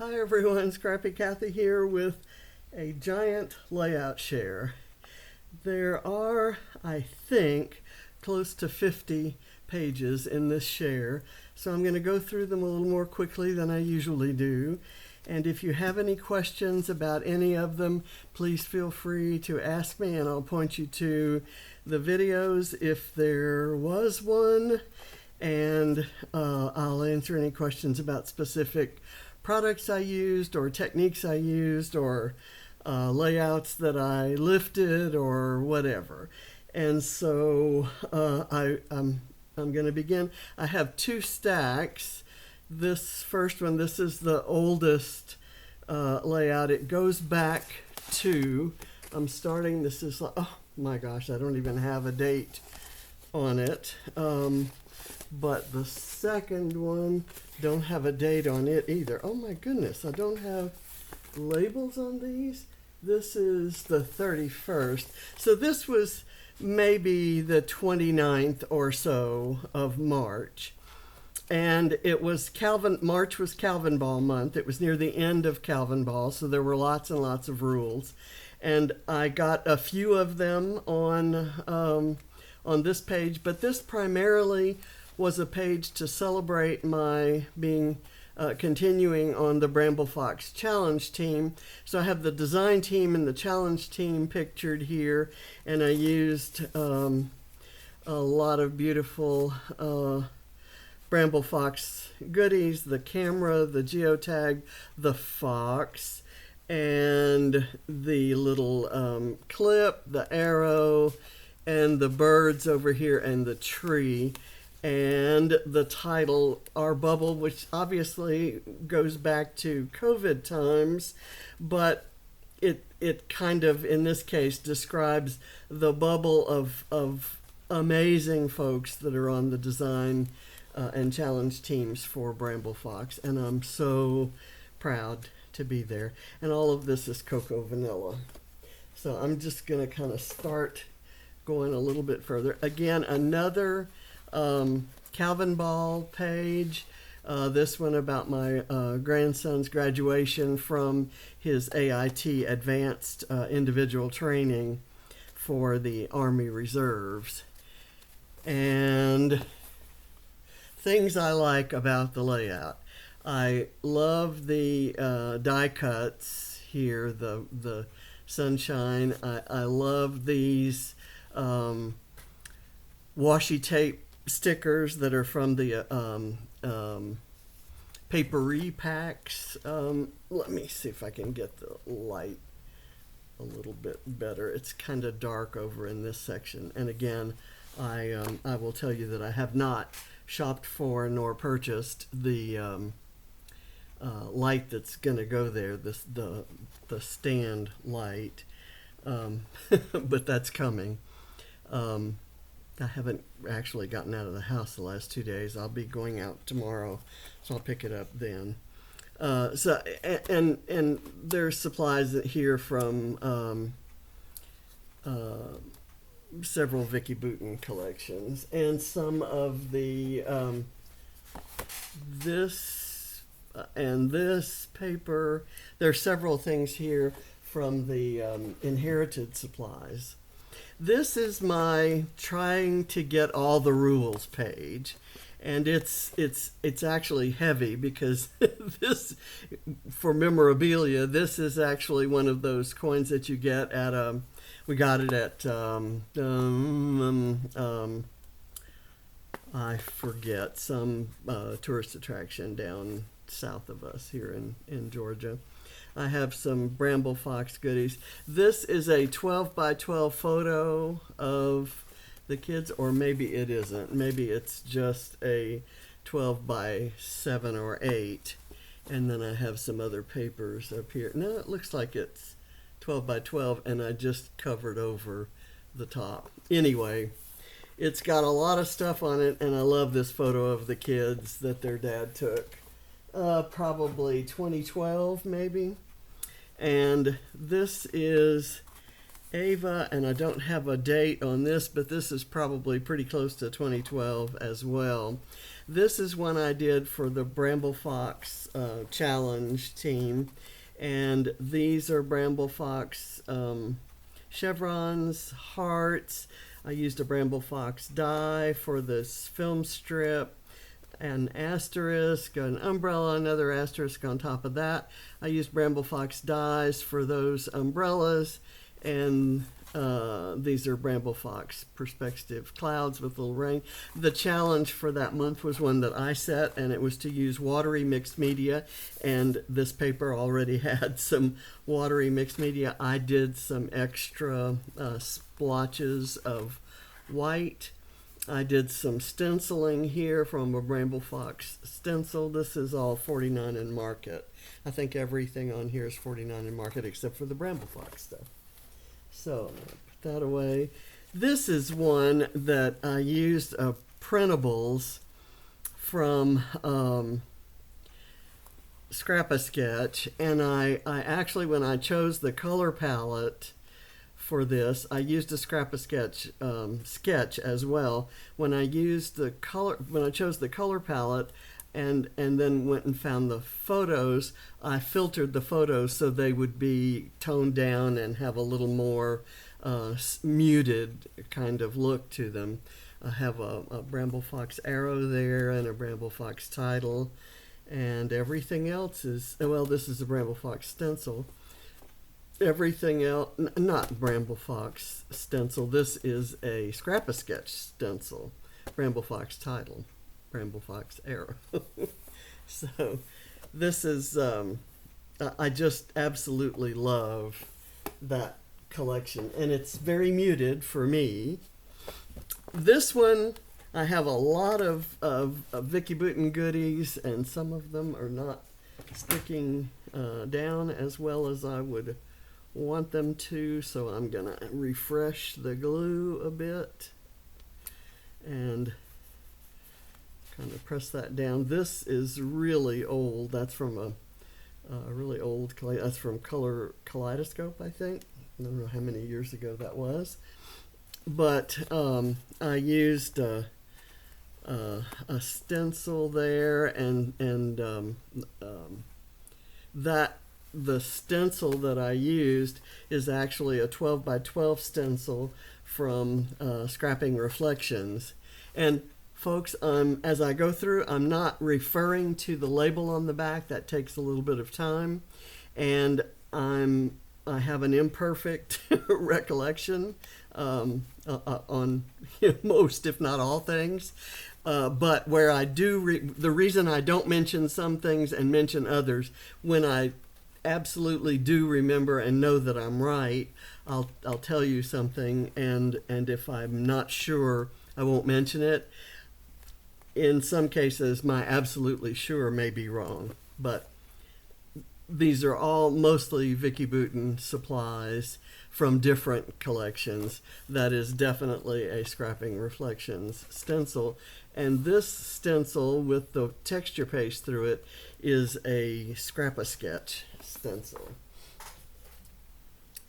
Hi everyone, Scrappy Kathy here with a giant layout share. There are, I think, close to 50 pages in this share, so I'm going to go through them a little more quickly than I usually do. And if you have any questions about any of them, please feel free to ask me and I'll point you to the videos if there was one, and I'll answer any questions about specific products I used or techniques I used or layouts that I lifted or whatever. And so I'm going to begin. I have two stacks. This first one, this is the oldest layout. It goes back to, I'm starting, this is, oh my gosh, I don't even have a date on it. But the second one, don't have a date on it either. Oh my goodness, I don't have labels on these. This is the 31st. So this was maybe the 29th or so of March. And it was March was Calvin Ball month. It was near the end of Calvin Ball, so there were lots and lots of rules. And I got a few of them on this page, but this primarily was a page to celebrate my being continuing on the Bramble Fox Challenge team. So I have the design team and the challenge team pictured here, and I used a lot of beautiful Bramble Fox goodies, the camera, the geotag, the fox, and the little clip, the arrow, and the birds over here, and the tree. And the title, Our Bubble, which obviously goes back to COVID times, but it kind of, in this case, describes the bubble of amazing folks that are on the design and challenge teams for Bramble Fox. And I'm so proud to be there. And all of this is cocoa vanilla. So I'm just going to kind of start going a little bit further. Again, another Calvin Ball page. This one about my grandson's graduation from his AIT advanced individual training for the Army Reserves. And things I like about the layout. I love the die cuts here, the sunshine. I love these washi tape stickers that are from the papery packs. Let me see if I can get the light a little bit better. It's kind of dark over in this section. And again, I will tell you that I have not shopped for nor purchased the light that's going to go there, the stand light, but that's coming. I haven't actually gotten out of the house the last 2 days. I'll be going out tomorrow, so I'll pick it up then. And there's supplies here from several Vicki collections, and some of the this and this paper. There's several things here from the inherited supplies. This is my trying to get all the rules page, and it's actually heavy because this, for memorabilia, this is actually one of those coins that you get at we got it at I forget, some tourist attraction down south of us here in Georgia. I have some Bramble Fox goodies. This is a 12 by 12 photo of the kids, or maybe it isn't. Maybe it's just a 12 by 7 or 8. And then I have some other papers up here. No, it looks like it's 12 by 12, and I just covered over the top. Anyway, it's got a lot of stuff on it, and I love this photo of the kids that their dad took. Probably 2012 maybe. And this is Ava, and I don't have a date on this, but this is probably pretty close to 2012 as well. This is one I did for the Bramble Fox Challenge team. And these are Bramble Fox chevrons, hearts. I used a Bramble Fox die for this film strip, an asterisk, an umbrella, another asterisk on top of that. I used Bramble Fox dies for those umbrellas, and these are Bramble Fox perspective clouds with little rain. The challenge for that month was one that I set, and it was to use watery mixed media, and this paper already had some watery mixed media. I did some extra splotches of white. I did some stenciling here from a Bramble Fox stencil. This is all 49 in Market. I think everything on here is 49 in Market except for the Bramble Fox stuff. So put that away. This is one that I used printables from Scrap-A-Sketch, and I actually, when I chose the color palette for this, I used a Scrap-A-Sketch sketch as well. When I chose the color palette and then went and found the photos, I filtered the photos so they would be toned down and have a little more muted kind of look to them. I have a Bramble Fox arrow there and a Bramble Fox title, and everything else is, well, this is a Bramble Fox stencil. Everything else, not Bramble Fox stencil, this is a Scrap-A-Sketch stencil. Bramble Fox title, Bramble Fox arrow. So this is, I just absolutely love that collection, and it's very muted for me. This one, I have a lot of Vicki Boutin goodies, and some of them are not sticking down as well as I would want them to, so I'm gonna refresh the glue a bit and kind of press that down. This is really old. That's from a really old, that's from Color Kaleidoscope, I think. I don't know how many years ago that was, but I used a stencil there, and that the stencil that I used is actually a 12 by 12 stencil from Scrapping Reflections. And folks, as I go through, I'm not referring to the label on the back. That takes a little bit of time, and I have an imperfect recollection on most, if not all, things. But where I do, the reason I don't mention some things and mention others, when I absolutely do remember and know that I'm right, I'll tell you something, and if I'm not sure, I won't mention it. In some cases, my absolutely sure may be wrong, but these are all mostly Vicki Boutin supplies from different collections. That is definitely a Scrapping Reflections stencil. And this stencil with the texture paste through it is a Scrap-A-Sketch stencil.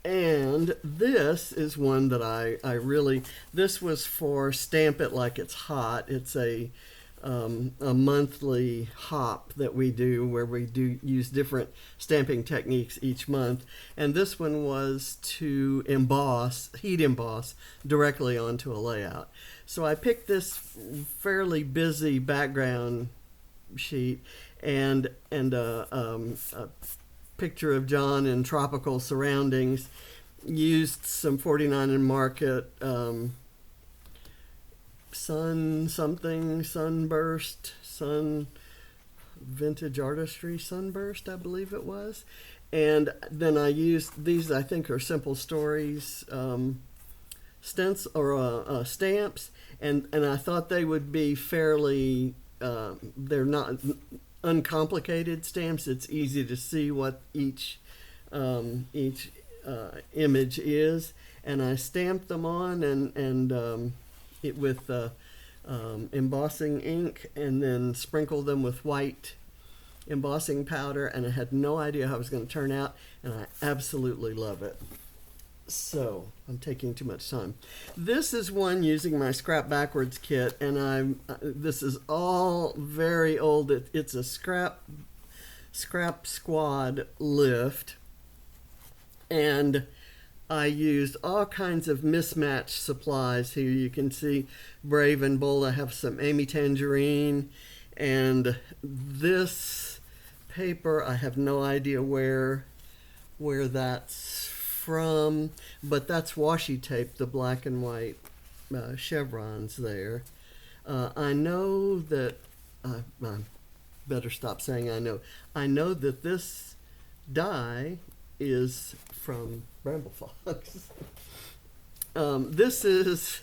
And this is one that I really, this was for Stamp It Like It's Hot. It's a monthly hop that we do, where we do use different stamping techniques each month. And this one was to emboss, heat emboss directly onto a layout. So I picked this fairly busy background sheet and a picture of John in tropical surroundings. Used some 49 in Market sunburst, vintage artistry sunburst, I believe it was. And then I used these, I think are Simple Stories stamps, and I thought they would be fairly, they're not uncomplicated stamps. It's easy to see what each image is, and I stamped them on and it with embossing ink, and then sprinkled them with white embossing powder, and I had no idea how it was going to turn out, and I absolutely love it. So I'm taking too much time. This is one using my Scrap Backwards kit, and this is all very old. It's a scrap squad lift, and I used all kinds of mismatched supplies here. You can see Brave and Bold. I have some Amy Tangerine, and this paper, I have no idea where that's from, but that's washi tape, the black and white chevrons there. I know that, I better stop saying I know. I know that this die is from Bramble Fox. This is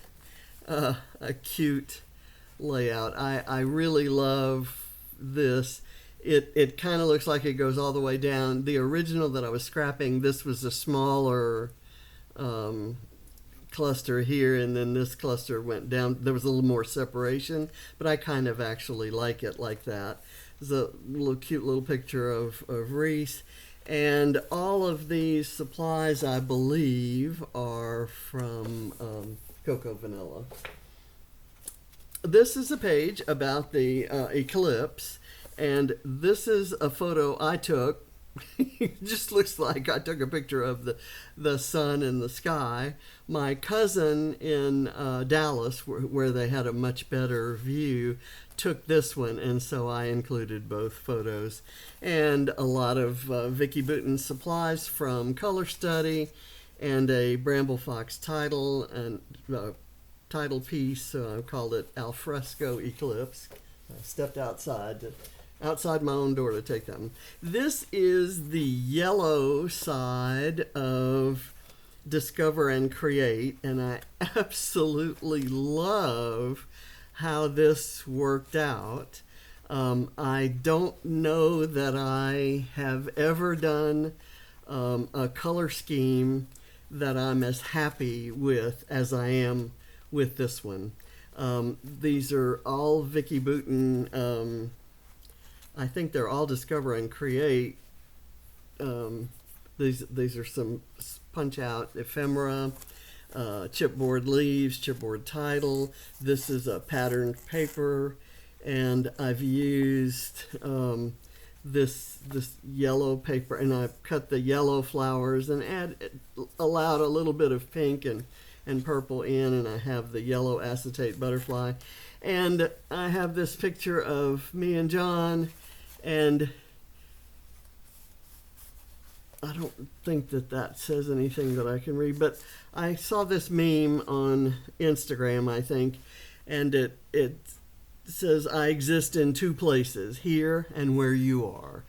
a cute layout. I really love this. It kind of looks like it goes all the way down. The original that I was scrapping, this was a smaller cluster here, and then this cluster went down. There was a little more separation, but I kind of actually like it like that. There's a cute little picture of Reese. And all of these supplies, I believe, are from Cocoa Vanilla. This is a page about the eclipse. And this is a photo I took. It just looks like I took a picture of the sun and the sky. My cousin in Dallas, where they had a much better view, took this one, and so I included both photos. And a lot of Vicki Bouton's supplies from Color Study, and a Bramble Fox title and title piece. So I called it Alfresco Eclipse. I stepped outside my own door to take them. This is the yellow side of Discover and Create, and I absolutely love how this worked out. I don't know that I have ever done a color scheme that I'm as happy with as I am with this one. These are all Vicki Bouton. I think they're all Discover and Create. These are some punch out ephemera, chipboard leaves, chipboard title. This is a patterned paper, and I've used this yellow paper, and I've cut the yellow flowers and allowed a little bit of pink and purple in, and I have the yellow acetate butterfly. And I have this picture of me and John, and I don't think that says anything that I can read, but I saw this meme on Instagram, I think, and it says, I exist in two places, here and where you are.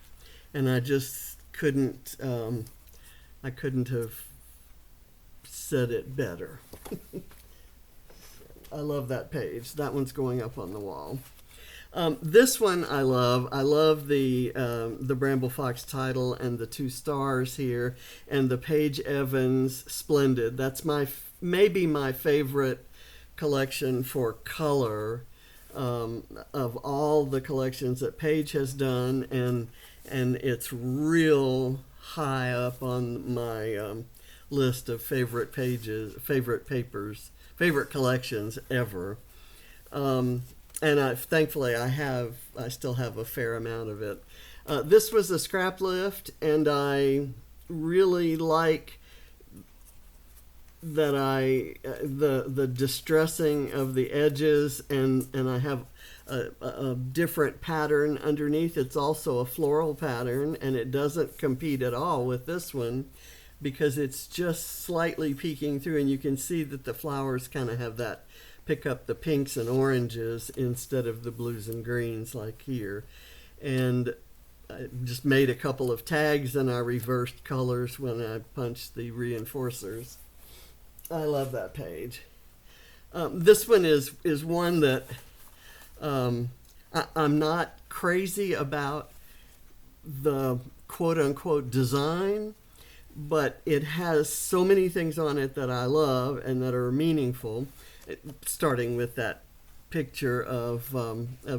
And I just couldn't have said it better. I love that page. That one's going up on the wall. This one I love. I love the Bramble Fox title and the two stars here, and the Paige Evans Splendid. That's maybe my favorite collection for color of all the collections that Paige has done, and it's real high up on my list of favorite pages, favorite papers, favorite collections ever. And thankfully I still have a fair amount of it. This was a scrap lift, and I really like that the distressing of the edges, and I have a different pattern underneath. It's also a floral pattern, and it doesn't compete at all with this one because it's just slightly peeking through, and you can see that the flowers kind of have that pick up the pinks and oranges instead of the blues and greens like here. And I just made a couple of tags, and I reversed colors when I punched the reinforcers. I love that page. This one is one that I'm not crazy about the quote-unquote design, but it has so many things on it that I love and that are meaningful. Starting with that picture of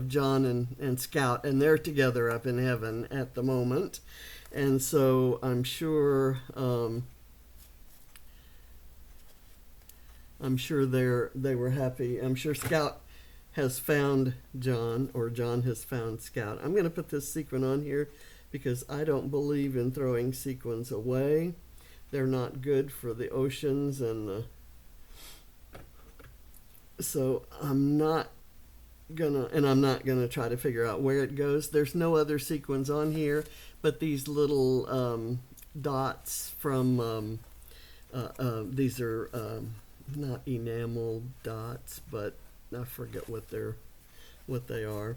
John and Scout, and they're together up in heaven at the moment, and so I'm sure I'm sure they were happy. I'm sure Scout has found John, or John has found Scout. I'm going to put this sequin on here because I don't believe in throwing sequins away. They're not good for the oceans so I'm not gonna try to figure out where it goes. There's no other sequins on here, but these little dots from these are not enamel dots, but I forget what they are.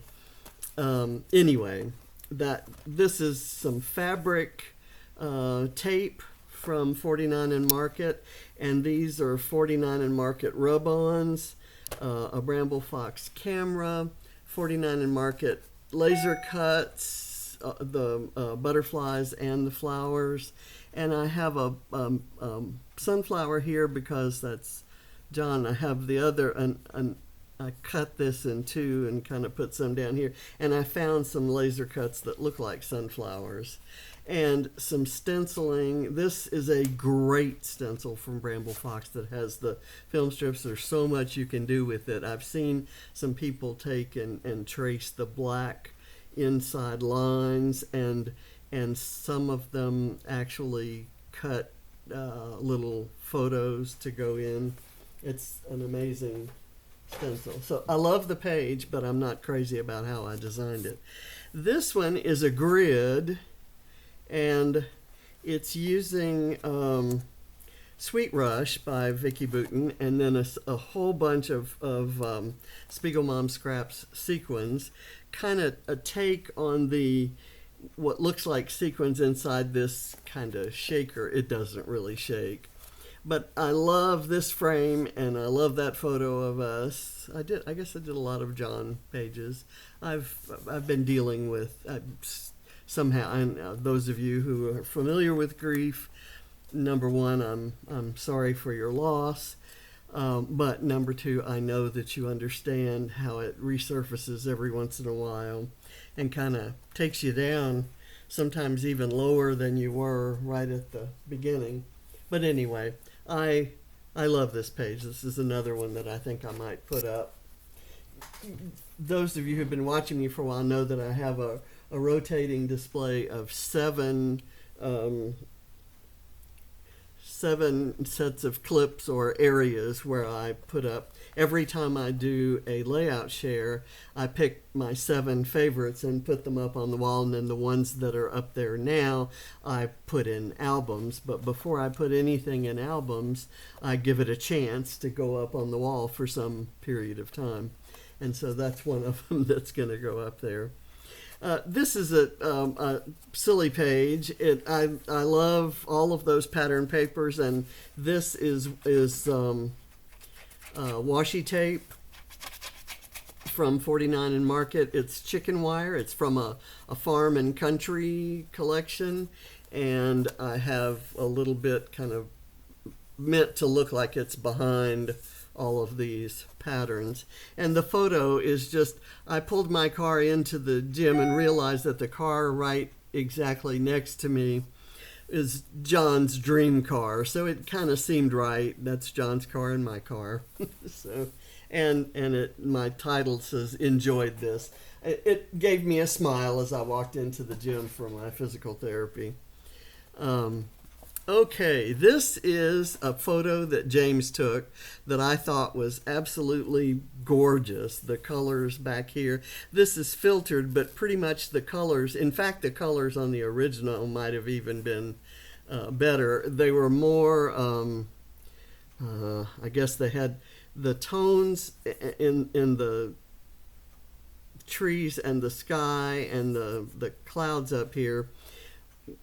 Anyway, this is some fabric tape from 49 and Market, and these are 49 and Market rub-ons, a Bramble Fox camera, 49 and Market laser cuts, the butterflies and the flowers, and I have a sunflower here because that's John. I have the other, and I cut this in two and kind of put some down here, and I found some laser cuts that look like sunflowers and some stenciling. This is a great stencil from Bramble Fox that has the film strips. There's so much you can do with it. I've seen some people take and trace the black inside lines, and some of them actually cut little photos to go in. It's an amazing stencil. So I love the Paige, but I'm not crazy about how I designed it. This one is a grid, and it's using Sweet Rush by Vicki and then a whole bunch of Spiegel Mom Scraps sequins, kind of a take on what looks like sequins inside this kind of shaker. It doesn't really shake. But I love this frame, and I love that photo of us. I guess I did a lot of John pages. I've been dealing with somehow. And those of you who are familiar with grief, number one, I'm sorry for your loss. But number two, I know that you understand how it resurfaces every once in a while, and kind of takes you down, sometimes even lower than you were right at the beginning. But anyway, I love this page. This is another one that I think I might put up. Those of you who've been watching me for a while know that I have a rotating display of seven sets of clips or areas where I put up. Every time I do a layout share, I pick my 7 favorites and put them up on the wall, and then the ones that are up there now I put in albums. But before I put anything in albums, I give it a chance to go up on the wall for some period of time. And so that's one of them that's going to go up there. This is a silly page. I love all of those pattern papers, and this is washi tape from 49 and Market. It's chicken wire. It's from a farm and country collection, and I have a little bit kind of meant to look like it's behind all of these patterns. And the photo is just, I pulled my car into the gym and realized that the car right exactly next to me is John's dream car. So it kind of seemed right. That's John's car and my car. So, and my title says, "Enjoyed this." It gave me a smile as I walked into the gym for my physical therapy. Okay, this is a photo that James took that I thought was absolutely gorgeous. The colors back here. This is filtered, but pretty much the colors, in fact, the colors on the original might have even been better. They were more, I guess they had the tones in the trees and the sky and the clouds up here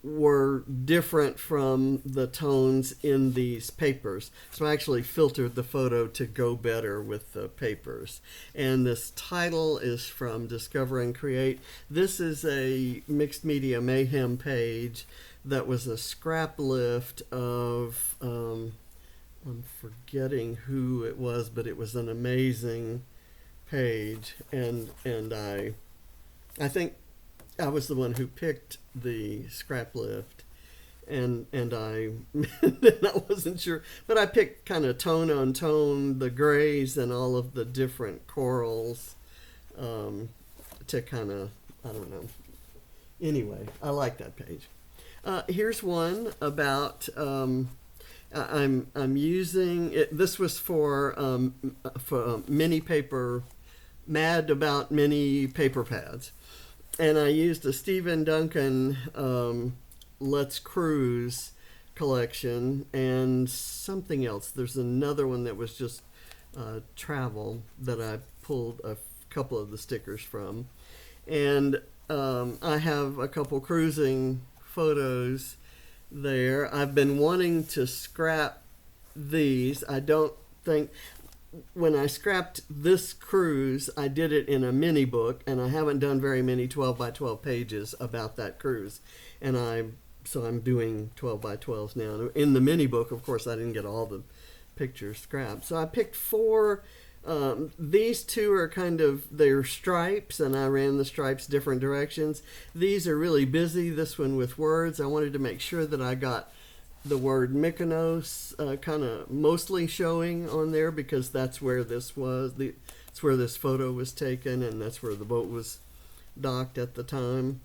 were different from the tones in these papers. So I actually filtered the photo to go better with the papers. And this title is from Discover and Create. This is a Mixed Media Mayhem page that was a scrap lift of, I'm forgetting who it was, but it was an amazing page. And I think I was the one who picked the scrap lift, and I and I wasn't sure, but I picked kind of tone on tone, the grays and all of the different corals, to kind of, I don't know. Anyway, I like that page. Here's one about I'm using it. This was for mini paper, mad about mini paper pads, and I used a Stephen Duncan Let's Cruise collection and something else. There's another one that was just travel that I pulled a couple of the stickers from, and I have a couple cruising photos there. I've been wanting to scrap these. I don't think when I scrapped this cruise, I did it in a mini book, and I haven't done very many 12 by 12 pages about that cruise. And so I'm doing 12 by 12s now. In the mini book, of course, I didn't get all the pictures scrapped. So I picked four. These two are they're stripes, and I ran the stripes different directions. These are really busy, this one with words. I wanted to make sure that I got the word Mykonos kind of mostly showing on there, because that's where this was. It's where this photo was taken, and that's where the boat was docked at the time.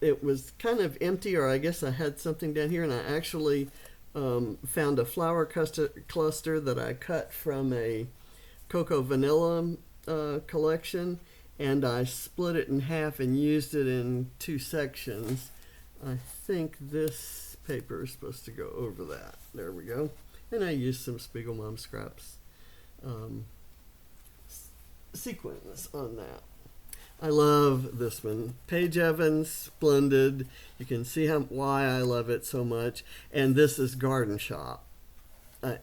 It was kind of empty, or I guess I had something down here, and I actually found a flower cluster that I cut from a Cocoa Vanilla collection, and I split it in half and used it in two sections. I think this paper is supposed to go over that. There we go. And I used some Spiegelmom scraps sequins on that. I love this one. Paige Evans, splendid. You can see why I love it so much. And this is Garden Shop.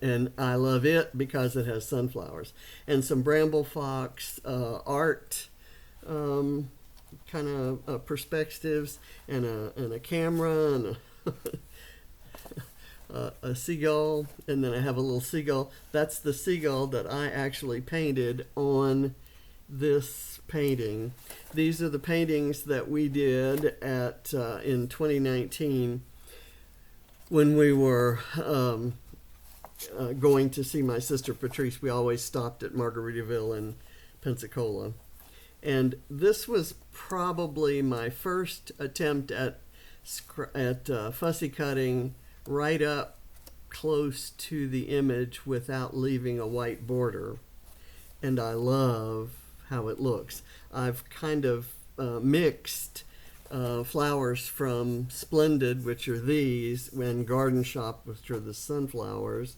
And I love it because it has sunflowers and some bramble fox art, kind of perspectives, and a camera, and a seagull, and then I have a little seagull. That's the seagull that I actually painted on this painting. These are the paintings that we did at in 2019 when we were going to see my sister Patrice. We always stopped at Margaritaville in Pensacola. And this was probably my first attempt at fussy cutting right up close to the image without leaving a white border. And I love how it looks. I've kind of mixed flowers from Splendid, which are these, and Garden Shop, which are the sunflowers.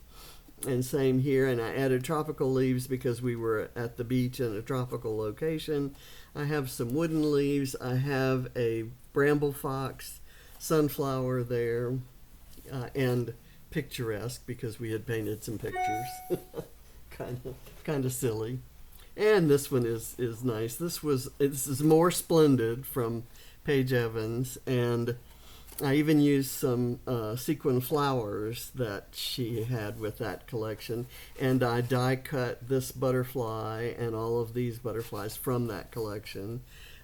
And same here, and I added tropical leaves because we were at the beach in a tropical location. I have some wooden leaves. I have a bramble fox sunflower there, and picturesque because we had painted some pictures. kind of silly. And this one is nice. This is more Splendid from Paige Evans, and I even used some sequin flowers that she had with that collection, and I die cut this butterfly and all of these butterflies from that collection.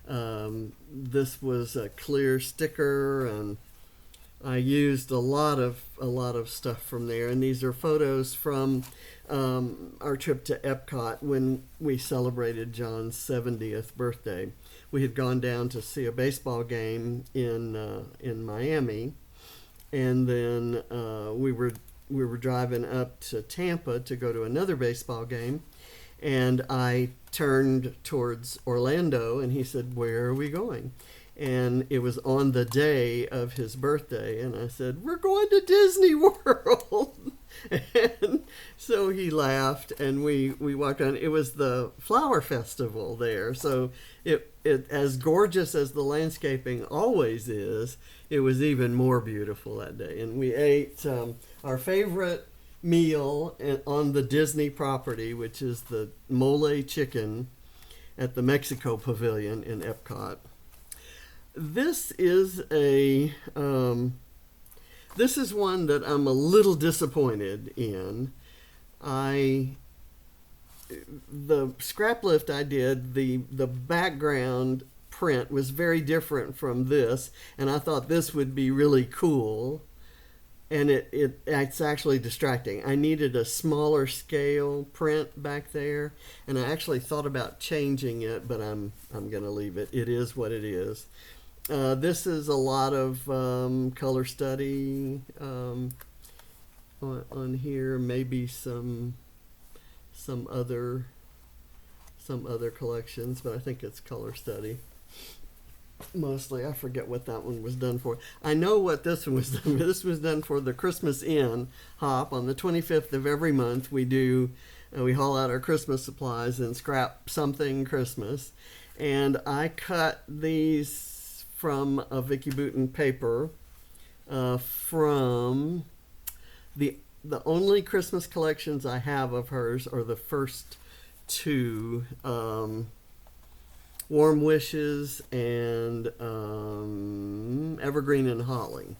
This was a clear sticker, and I used a lot of stuff from there. And these are photos from our trip to Epcot when we celebrated John's 70th birthday. We had gone down to see a baseball game in Miami, and then we were driving up to Tampa to go to another baseball game, and I turned towards Orlando, and he said, "Where are we going?" And it was on the day of his birthday, and I said, "We're going to Disney World." And so he laughed, and we walked on. It was the flower festival there, so it as gorgeous as the landscaping always is, it was even more beautiful that day. And we ate our favorite meal on the Disney property, which is the mole chicken at the Mexico Pavilion in Epcot. This is one that I'm a little disappointed in. The scrap lift I did, the background print was very different from this, and I thought this would be really cool. and it's actually distracting. I needed a smaller scale print back there, and I actually thought about changing it, but I'm gonna leave it. It is what it is. This is a lot of color study on here. Maybe some other collections, but I think it's color study mostly. I forget what that one was done for. I know what this one was done for. This was done for the Christmas Inn hop. On the 25th of every month, we haul out our Christmas supplies and scrap something Christmas. And I cut these from a Vicki Boutin paper from the only Christmas collections I have of hers are the first two. Warm Wishes and Evergreen and Holly.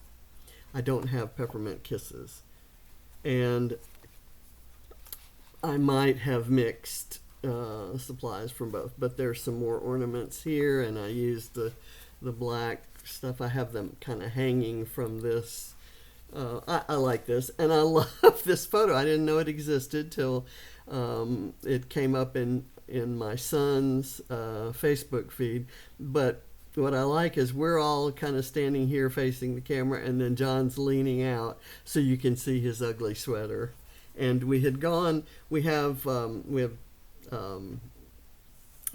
I don't have Peppermint Kisses. And I might have mixed supplies from both, but there's some more ornaments here, and I used the black stuff. I have them kind of hanging from this. I like this, and I love this photo. I didn't know it existed till it came up in my son's Facebook feed. But what I like is we're all kind of standing here facing the camera, and then John's leaning out so you can see his ugly sweater. And we have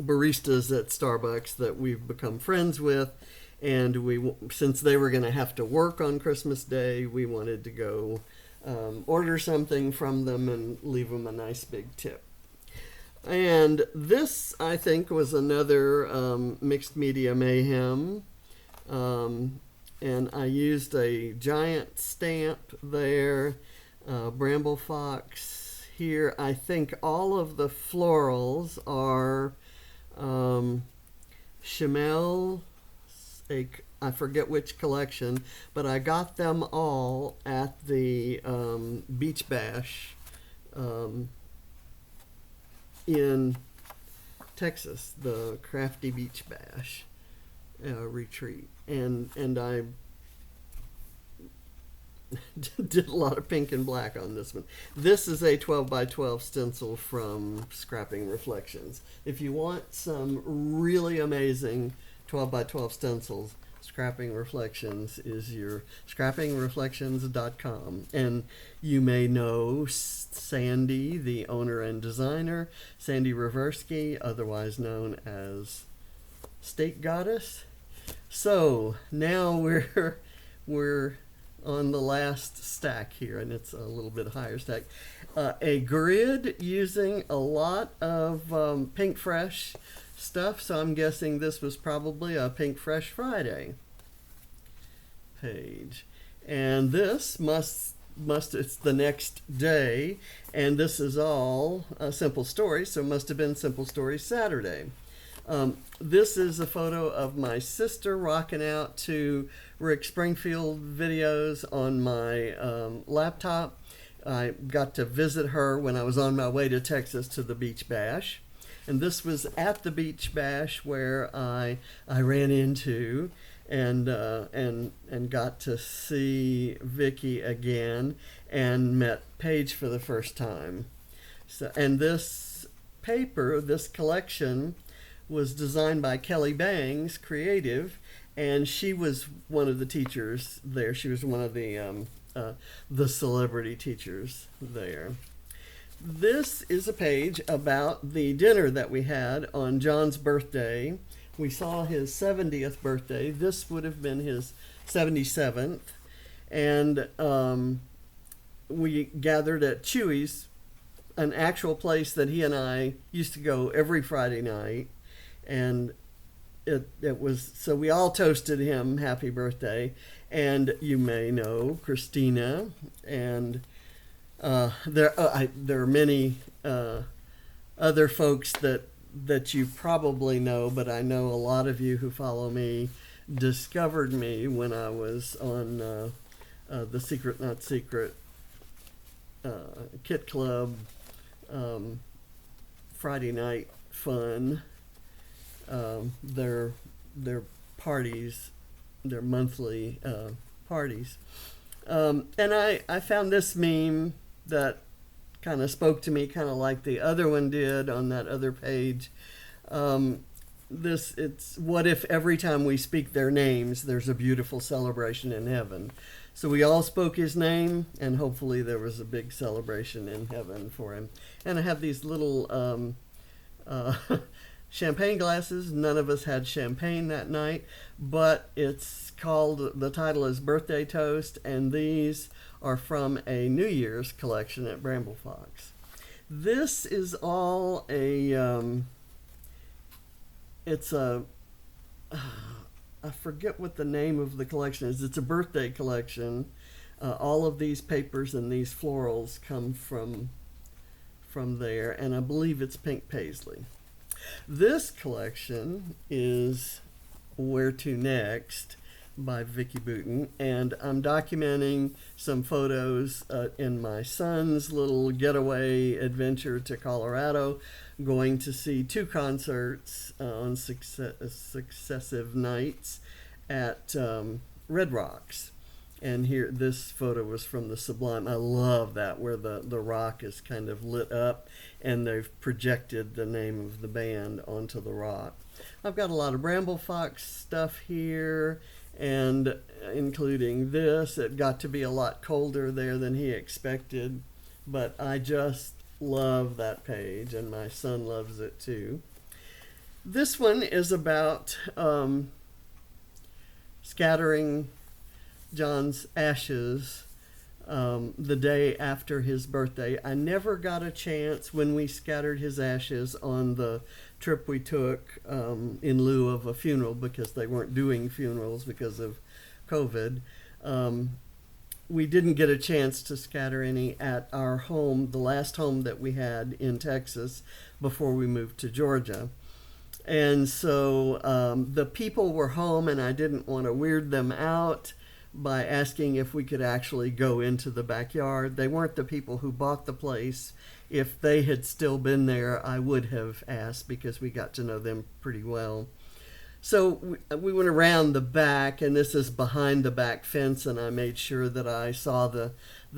baristas at Starbucks that we've become friends with, and since they were going to have to work on Christmas Day, we wanted to go order something from them and leave them a nice big tip. And this, I think, was another mixed media mayhem. And I used a giant stamp there, Bramble Fox here. I think all of the florals are Chamel, I forget which collection, but I got them all at the Beach Bash in Texas, the Crafty Beach Bash retreat, and I did a lot of pink and black on this one. This is a 12 by 12 stencil from Scrapping Reflections. If you want some really amazing 12 by 12 stencils, Scrapping Reflections is your scrappingreflections.com. And you may know Sandy, the owner and designer, Sandy Reversky, otherwise known as State Goddess. So now we're on the last stack here, and it's a little bit higher stack. A grid using a lot of Pink Fresh stuff, so I'm guessing this was probably a Pink Fresh Friday page. And this must it's the next day, and this is all Simple Stories, so it must have been Simple Stories Saturday. This is a photo of my sister rocking out to Rick Springfield videos on my laptop. I got to visit her when I was on my way to Texas to the Beach Bash. And this was at the Beach Bash where I ran into and got to see Vicki again and met Paige for the first time. So, and this paper, this collection, was designed by Kelly Bangs, creative, and she was one of the teachers there. She was one of the celebrity teachers there. This is a page about the dinner that we had on John's birthday. We saw his 70th birthday. This would have been his 77th. And we gathered at Chewy's, an actual place that he and I used to go every Friday night. And it was, so we all toasted him happy birthday. And you may know Christina, and there are many other folks that you probably know, but I know a lot of you who follow me discovered me when I was on the Secret Not Secret Kit Club Friday night fun. Their parties, their monthly parties. And I found this meme that kind of spoke to me, kind of like the other one did on that other page. It's what if every time we speak their names, there's a beautiful celebration in heaven. So we all spoke his name, and hopefully there was a big celebration in heaven for him. And I have these little uh, champagne glasses. None of us had champagne that night, but the title is Birthday Toast, and these are from a New Year's collection at Bramble Fox. This is all it's a, I forget what the name of the collection is. It's a birthday collection. All of these papers and these florals come from there, and I believe it's pink paisley. This collection is Where to Next by Vicki, and I'm documenting some photos in my son's little getaway adventure to Colorado, going to see 2 concerts on successive nights at Red Rocks. And here, this photo was from the Sublime. I love that, where the rock is kind of lit up and they've projected the name of the band onto the rock. I've got a lot of Bramble Fox stuff here, and including this. It got to be a lot colder there than he expected, but I just love that page, and my son loves it too. This one is about scattering John's ashes the day after his birthday. I never got a chance when we scattered his ashes on the trip we took in lieu of a funeral, because they weren't doing funerals because of COVID. We didn't get a chance to scatter any at our home, the last home that we had in Texas before we moved to Georgia. And so the people were home, and I didn't want to weird them out by asking if we could actually go into the backyard. They weren't the people who bought the place. If they had still been there, I would have asked, because we got to know them pretty well. So we went around the back, and this is behind the back fence, and I made sure that I saw the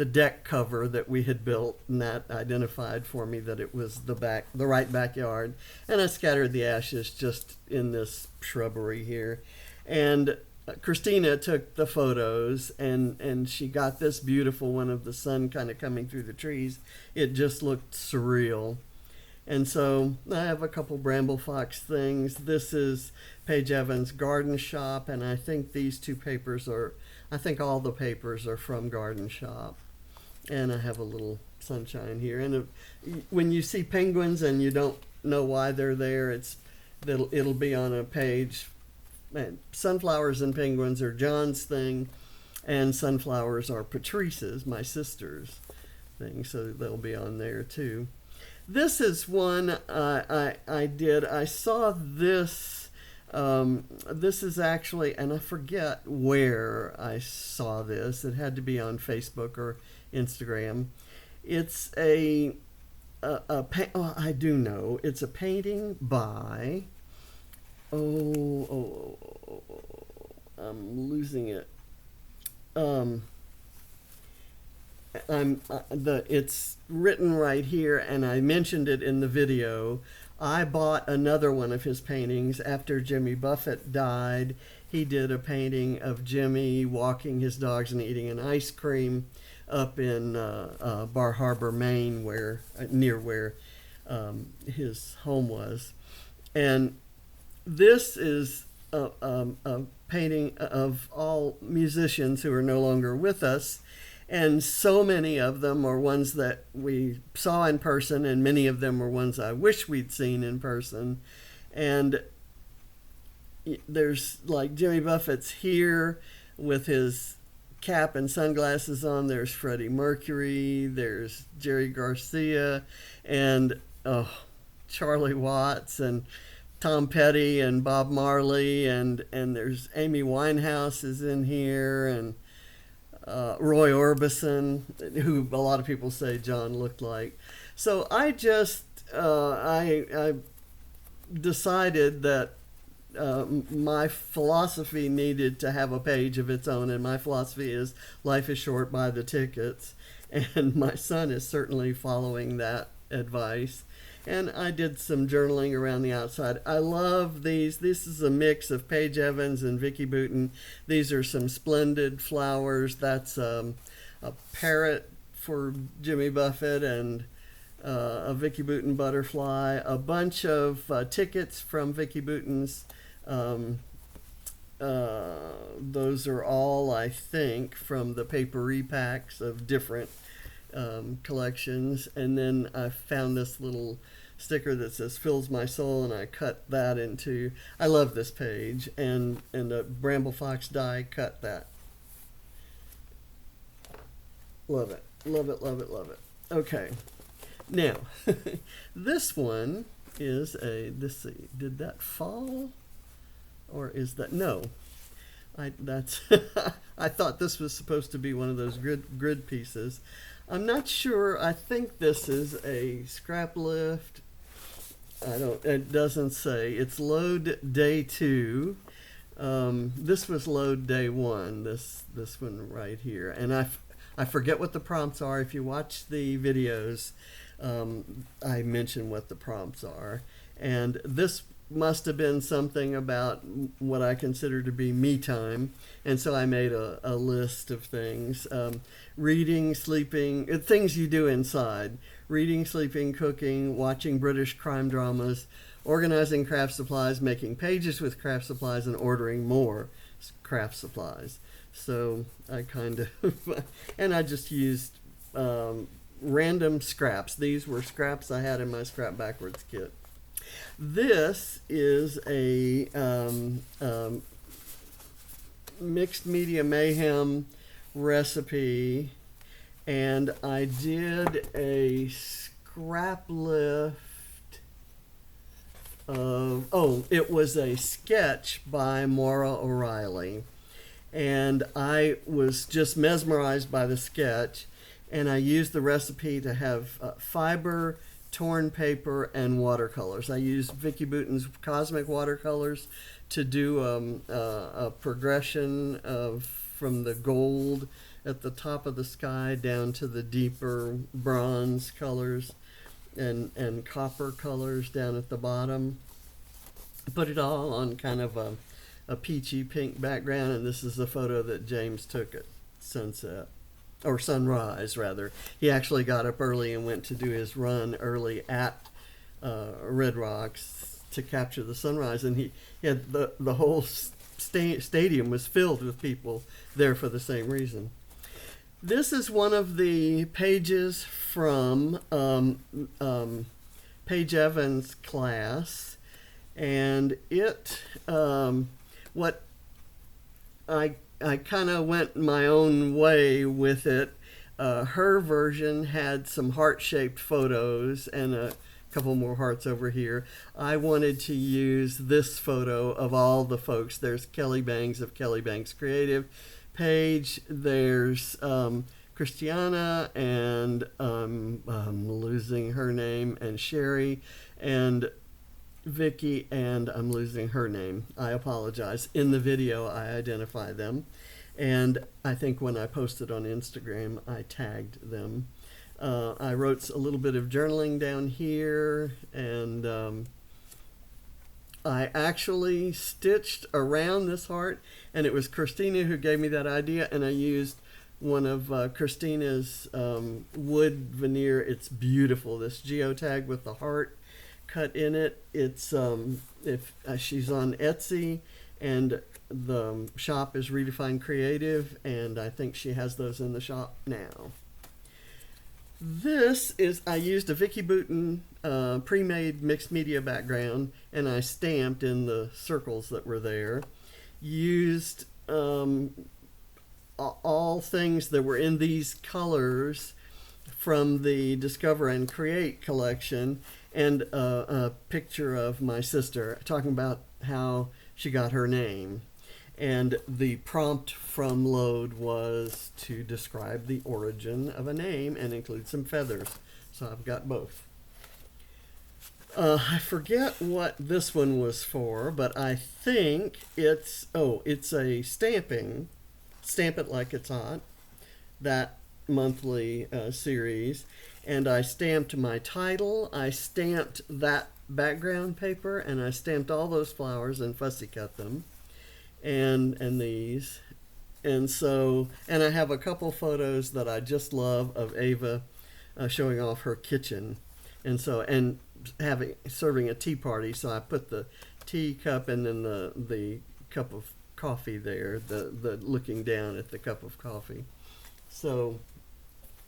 deck cover that we had built, and that identified for me that it was the right backyard. And I scattered the ashes just in this shrubbery here. And Christina took the photos, and she got this beautiful one of the sun kind of coming through the trees. It just looked surreal. And so I have a couple Bramble Fox things. This is Paige Evans' Garden Shop, and I think these 2 papers I think all the papers are from Garden Shop. And I have a little sunshine here. And when you see penguins and you don't know why they're there, it'll be on a page. And sunflowers and penguins are John's thing, and sunflowers are Patrice's, my sister's thing, so they'll be on there too. This is one I did. I saw this. This is actually, and I forget where I saw this. It had to be on Facebook or Instagram. It's I do know. It's a painting by. I'm losing it. It's written right here, and I mentioned it in the video. I bought another one of his paintings after Jimmy Buffett died. He did a painting of Jimmy walking his dogs and eating an ice cream up in Bar Harbor, Maine, near where his home was. And this is a painting of all musicians who are no longer with us, and so many of them are ones that we saw in person, and many of them are ones I wish we'd seen in person. And there's, like, Jimmy Buffett's here with his cap and sunglasses on. There's Freddie Mercury, there's Jerry Garcia, and Charlie Watts, and Tom Petty, and Bob Marley, and there's Amy Winehouse is in here, and Roy Orbison, who a lot of people say John looked like. So I just I decided that my philosophy needed to have a page of its own, and my philosophy is life is short, buy the tickets. And my son is certainly following that advice. And I did some journaling around the outside. I love these. This is a mix of Paige Evans and Vicki Boutin. These are some splendid flowers. That's a parrot for Jimmy Buffett, and a Vicki Boutin butterfly. A bunch of tickets from Vicki Boutin's. Those are all, I think, from the paper repacks of different collections. And then I found this little sticker that says fills my soul, and I cut that into, I love this page, and a bramble fox die cut that. Love it, love it, love it, love it. Okay, now this one is let's see, did that fall, or is that, no, that's I thought this was supposed to be one of those grid pieces. I'm not sure. I think this is a scrap lift. It doesn't say. It's load day 2. This was load day 1. This one right here. And I forget what the prompts are. If you watch the videos, I mention what the prompts are. And this must have been something about what I consider to be me time, and so I made a list of things. Reading, sleeping, things you do inside. Reading, sleeping, cooking, watching British crime dramas, organizing craft supplies, making pages with craft supplies, and ordering more craft supplies. So I kind of, and I just used random scraps. These were scraps I had in my Scrap Backwards kit. This is a mixed media mayhem recipe, and I did a scrap lift of, it was a sketch by Maura O'Reilly, and I was just mesmerized by the sketch, and I used the recipe to have fiber, torn paper, and watercolors. I used Vicki Boutin's Cosmic watercolors to do a progression from the gold at the top of the sky down to the deeper bronze colors and copper colors down at the bottom. Put it all on kind of a peachy pink background, and this is a photo that James took at sunset. Or sunrise, rather. He actually got up early and went to do his run early at Red Rocks to capture the sunrise, and he had the whole stadium was filled with people there for the same reason. This is one of the pages from Paige Evans' class, and it what I kind of went my own way with it. Her version had some heart-shaped photos and a couple more hearts over here. I wanted to use this photo of all the folks. There's Kelly Bangs of Kelly Bangs Creative, Paige, there's Christiana, and I'm losing her name, and Sherry, and Vicki, and I'm losing her name. I apologize. In the video, I identify them. And I think when I posted on Instagram, I tagged them. I wrote a little bit of journaling down here, and I actually stitched around this heart, and it was Christina who gave me that idea, and I used one of Christina's wood veneer. It's beautiful, this geotag with the heart cut in it. It's if she's on Etsy, and the shop is Redefined Creative, and I think she has those in the shop now. This is, I used a Vicki Boutin pre-made mixed media background, and I stamped in the circles that were there. Used all things that were in these colors from the Discover and Create collection, and a picture of my sister talking about how she got her name. And the prompt from Load was to describe the origin of a name and include some feathers. So I've got both. I forget what this one was for, but I think it's a stamping, Stamp It Like It's Hot, that monthly series. And I stamped my title, I stamped that background paper, and I stamped all those flowers and fussy cut them, and these. And I have a couple photos that I just love of Ava showing off her kitchen, and having serving a tea party. So I put the tea cup and then the cup of coffee there, the looking down at the cup of coffee. So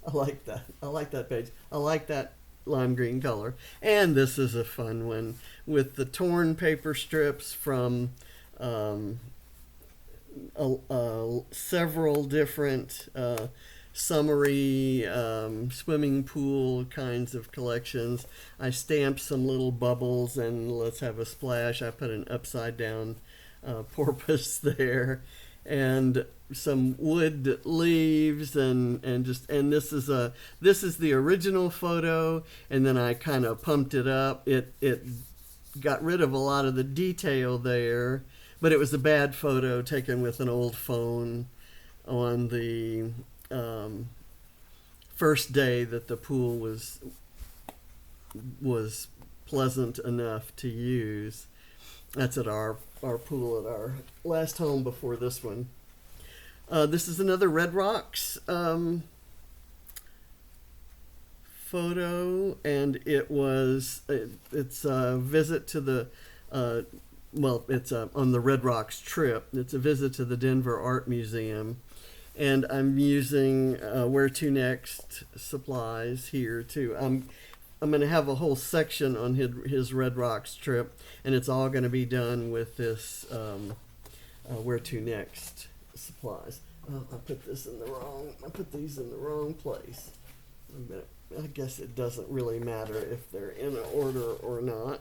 I like that. I like that page. I like that lime green color. And this is a fun one with the torn paper strips from several different summery swimming pool kinds of collections. I stamped some little bubbles and let's have a splash. I put an upside down porpoise there, and some wood leaves, and this is the original photo, and then I kind of pumped it up. It got rid of a lot of the detail there, but it was a bad photo taken with an old phone on the first day that the pool was pleasant enough to use. That's at our pool at our last home before this one. This is another Red Rocks photo, and it's a visit to the it's on the Red Rocks trip. It's a visit to the Denver Art Museum, and I'm using Where to Next supplies here too. I'm going to have a whole section on his Red Rocks trip, and it's all going to be done with this Where to Next supplies. I put these in the wrong place. I guess it doesn't really matter if they're in order or not.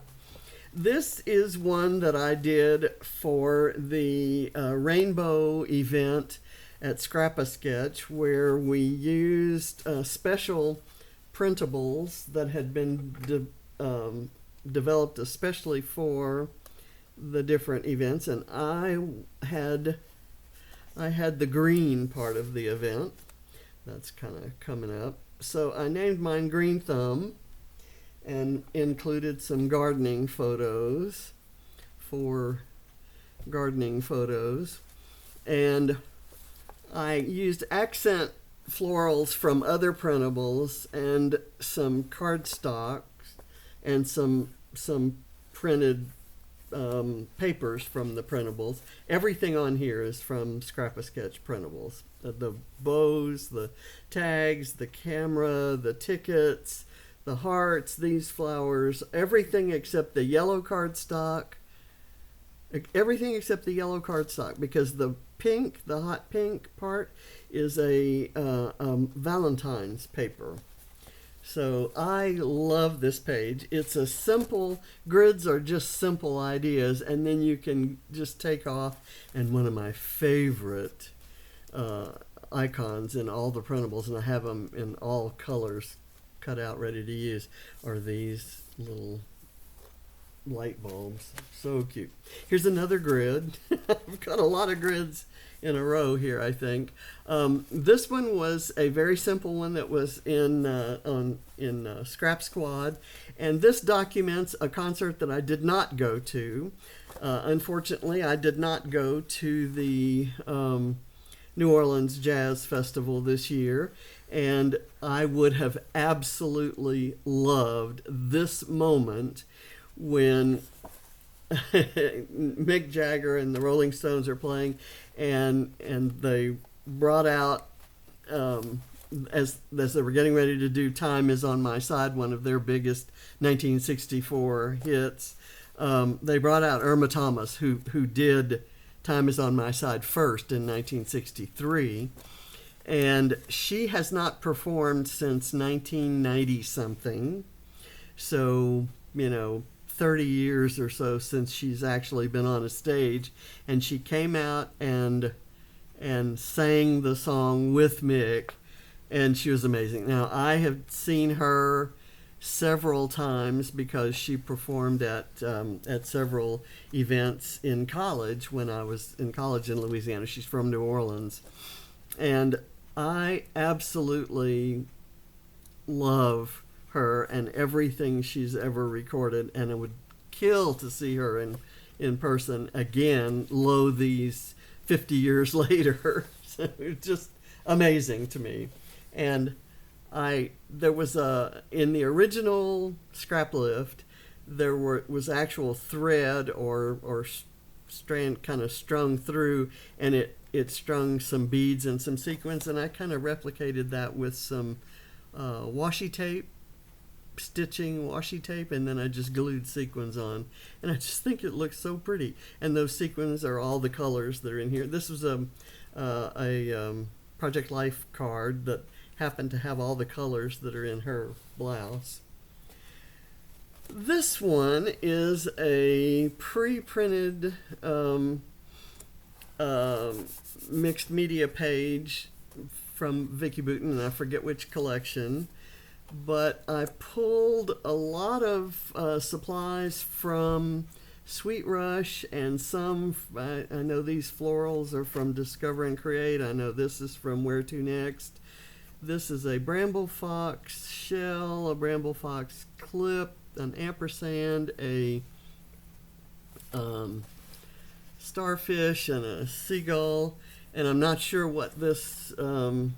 This is one that I did for the rainbow event at Scrap-A-Sketch, where we used special printables that had been developed especially for the different events, and I had the green part of the event. That's kind of coming up. So I named mine Green Thumb and included some gardening photos, and I used accent florals from other printables and some cardstock and some printed papers from the printables. Everything on here is from Scrap-A-Sketch printables. The bows, the tags, the camera, the tickets, the hearts, these flowers, everything except the yellow cardstock. Everything except the yellow cardstock, because the hot pink part is a Valentine's paper. So I love this page. It's a simple, grids are just simple ideas, and then you can just take off. And one of my favorite icons in all the printables, and I have them in all colors cut out ready to use, are these little light bulbs. So cute. Here's another grid. I've got a lot of grids in a row here, I think. This one was a very simple one that was in Scrap Squad, and this documents a concert that I did not go to. Unfortunately, I did not go to the New Orleans Jazz Festival this year, and I would have absolutely loved this moment when Mick Jagger and the Rolling Stones are playing, and they brought out as they were getting ready to do "Time Is on My Side," one of their biggest 1964 hits. They brought out Irma Thomas, who did "Time Is on My Side" first in 1963, and she has not performed since 1990 something. So 30 years or so since she's actually been on a stage, and she came out and sang the song with Mick, and she was amazing. Now, I have seen her several times because she performed at several events in college when I was in college in Louisiana. She's from New Orleans. And I absolutely love her and everything she's ever recorded, and I would kill to see her in person again, lo these 50 years later. So it's just amazing to me. And there was in the original scrap lift, was actual thread or strand kind of strung through, and it strung some beads and some sequins, and I kind of replicated that with some washi tape, stitching washi tape, and then I just glued sequins on, and I just think it looks so pretty. And those sequins are all the colors that are in here. This was a Project Life card that happened to have all the colors that are in her blouse. This one is a pre-printed mixed media page from Vicki Boutin, and I forget which collection, but I pulled a lot of supplies from Sweet Rush, and some, I know these florals are from Discover and Create. I know this is from Where To Next. This is a bramble fox shell, a bramble fox clip, an ampersand, a starfish, and a seagull. And I'm not sure what this was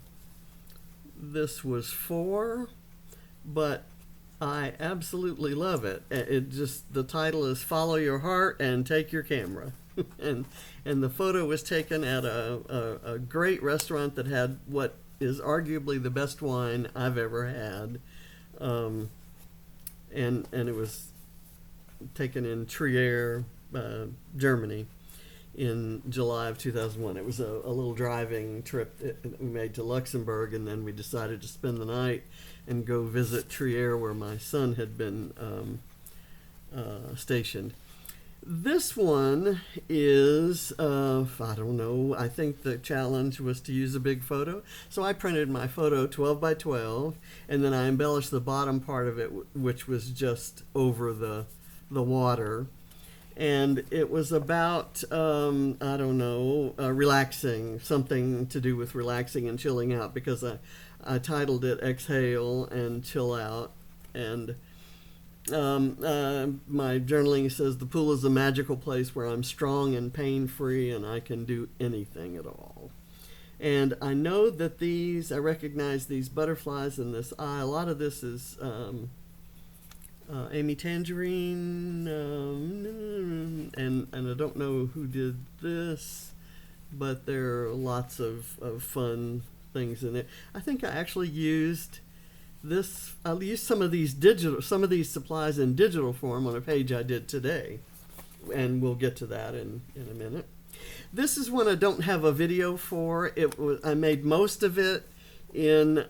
for, but I absolutely love it. It just, the title is Follow Your Heart and Take Your Camera. and the photo was taken at a great restaurant that had what is arguably the best wine I've ever had. And it was taken in Trier, Germany, in July of 2001. It was a little driving trip that we made to Luxembourg, and then we decided to spend the night and go visit Trier, where my son had been stationed. This one is, I don't know, I think the challenge was to use a big photo. So I printed my photo 12 by 12, and then I embellished the bottom part of it, which was just over the water. And it was about, I don't know, relaxing, something to do with relaxing and chilling out, because I titled it Exhale and Chill Out. And my journaling says, the pool is a magical place where I'm strong and pain-free and I can do anything at all. And I know that I recognize these butterflies in this eye. A lot of this is Amy Tangerine, and I don't know who did this, but there are lots of fun things in it. I think I actually used this. I'll use some of these supplies in digital form on a page I did today, and we'll get to that in a minute. This is one I don't have a video for. I made most of it in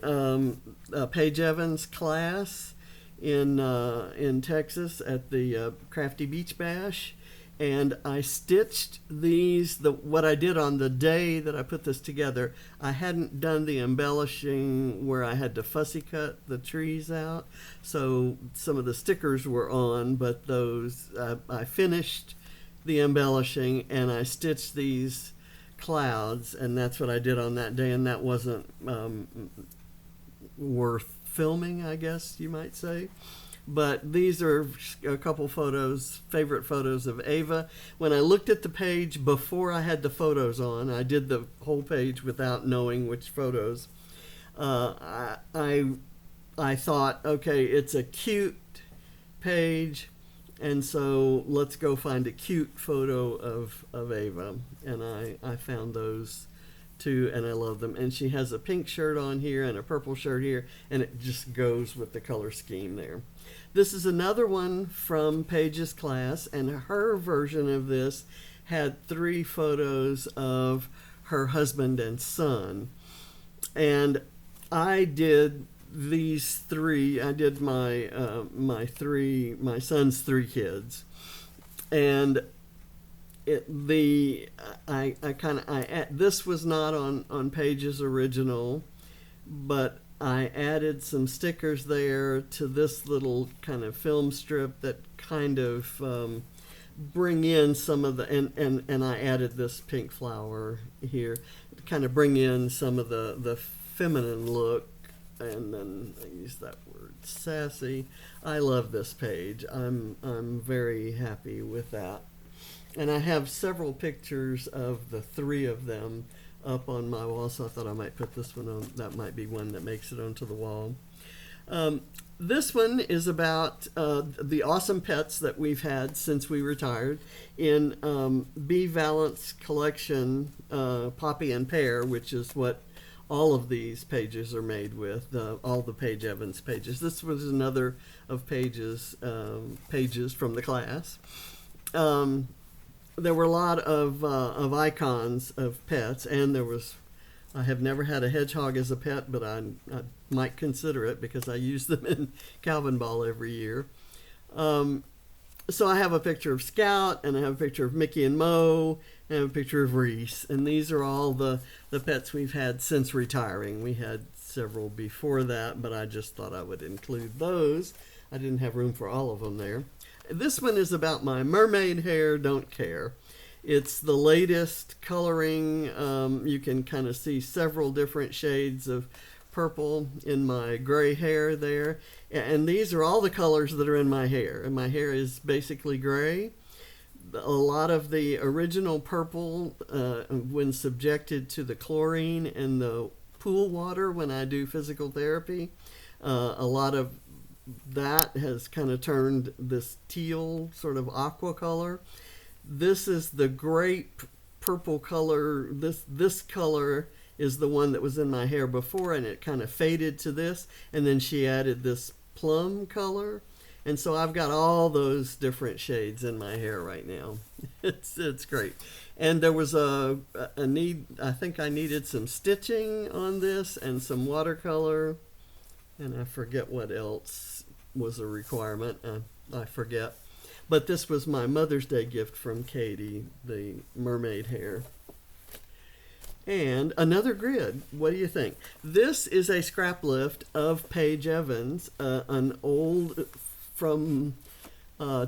Paige Evans' class in Texas at the Crafty Beach Bash, and I stitched these. What I did on the day that I put this together, I hadn't done the embellishing where I had to fussy cut the trees out, so some of the stickers were on, but those I finished the embellishing and I stitched these clouds, and that's what I did on that day, and that wasn't worth filming, I guess you might say. But these are a couple photos, favorite photos of Ava. When I looked at the page before I had the photos on, I did the whole page without knowing which photos. I thought, okay, it's a cute page, and so let's go find a cute photo of Ava. And I found those too, and I love them. And she has a pink shirt on here and a purple shirt here, and it just goes with the color scheme there. This is another one from Paige's class, and her version of this had 3 photos of her husband and son. And I did these 3. I did my son's 3 kids, and this was not on Paige's original, but I added some stickers there to this little kind of film strip that kind of bring in some of the, and I added this pink flower here to kind of bring in some of the feminine look. And then I use that word, sassy. I love this page. I'm very happy with that. And I have several pictures of the three of them up on my wall, so I thought I might put this one on. That might be one that makes it onto the wall. This one is about the awesome pets that we've had since we retired in B. Valent's collection, Poppy and Pear, which is what all of these pages are made with, all the Paige Evans pages. This was another of Paige's pages from the class. There were a lot of icons of pets, and I have never had a hedgehog as a pet, but I might consider it because I use them in Calvin Ball every year. So I have a picture of Scout, and I have a picture of Mickey and Mo, and I have a picture of Reese. And these are all the pets we've had since retiring. We had several before that, but I just thought I would include those. I didn't have room for all of them there. This one is about my mermaid hair, don't care. It's the latest coloring. You can kind of see several different shades of purple in my gray hair there. And these are all the colors that are in my hair. And my hair is basically gray. A lot of the original purple, when subjected to the chlorine and the pool water when I do physical therapy, a lot of that has kind of turned this teal sort of aqua color. This is the grape purple color. This color is the one that was in my hair before, and it kind of faded to this, and then she added this plum color. And so I've got all those different shades in my hair right now. It's great. And there was a need, I think I needed some stitching on this and some watercolor, and I forget what else was a requirement. I forget. But this was my Mother's Day gift from Katie, the mermaid hair. And another grid. What do you think? This is a scrap lift of Paige Evans, an old from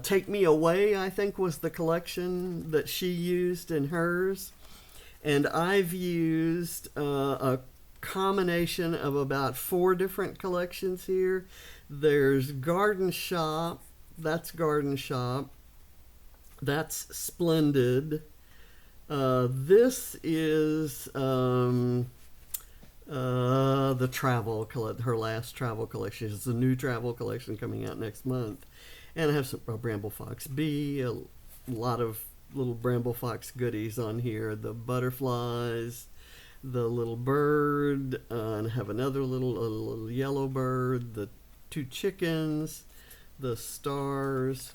Take Me Away, I think was the collection that she used in hers. And I've used a combination of about 4 different collections here. There's Garden Shop. That's Garden Shop. That's Splendid. This is the travel, her last travel collection. It's a new travel collection coming out next month. And I have some Bramble Fox B, a lot of little Bramble Fox goodies on here. The butterflies, the little bird, and I have another little yellow bird, the 2 chickens, the stars,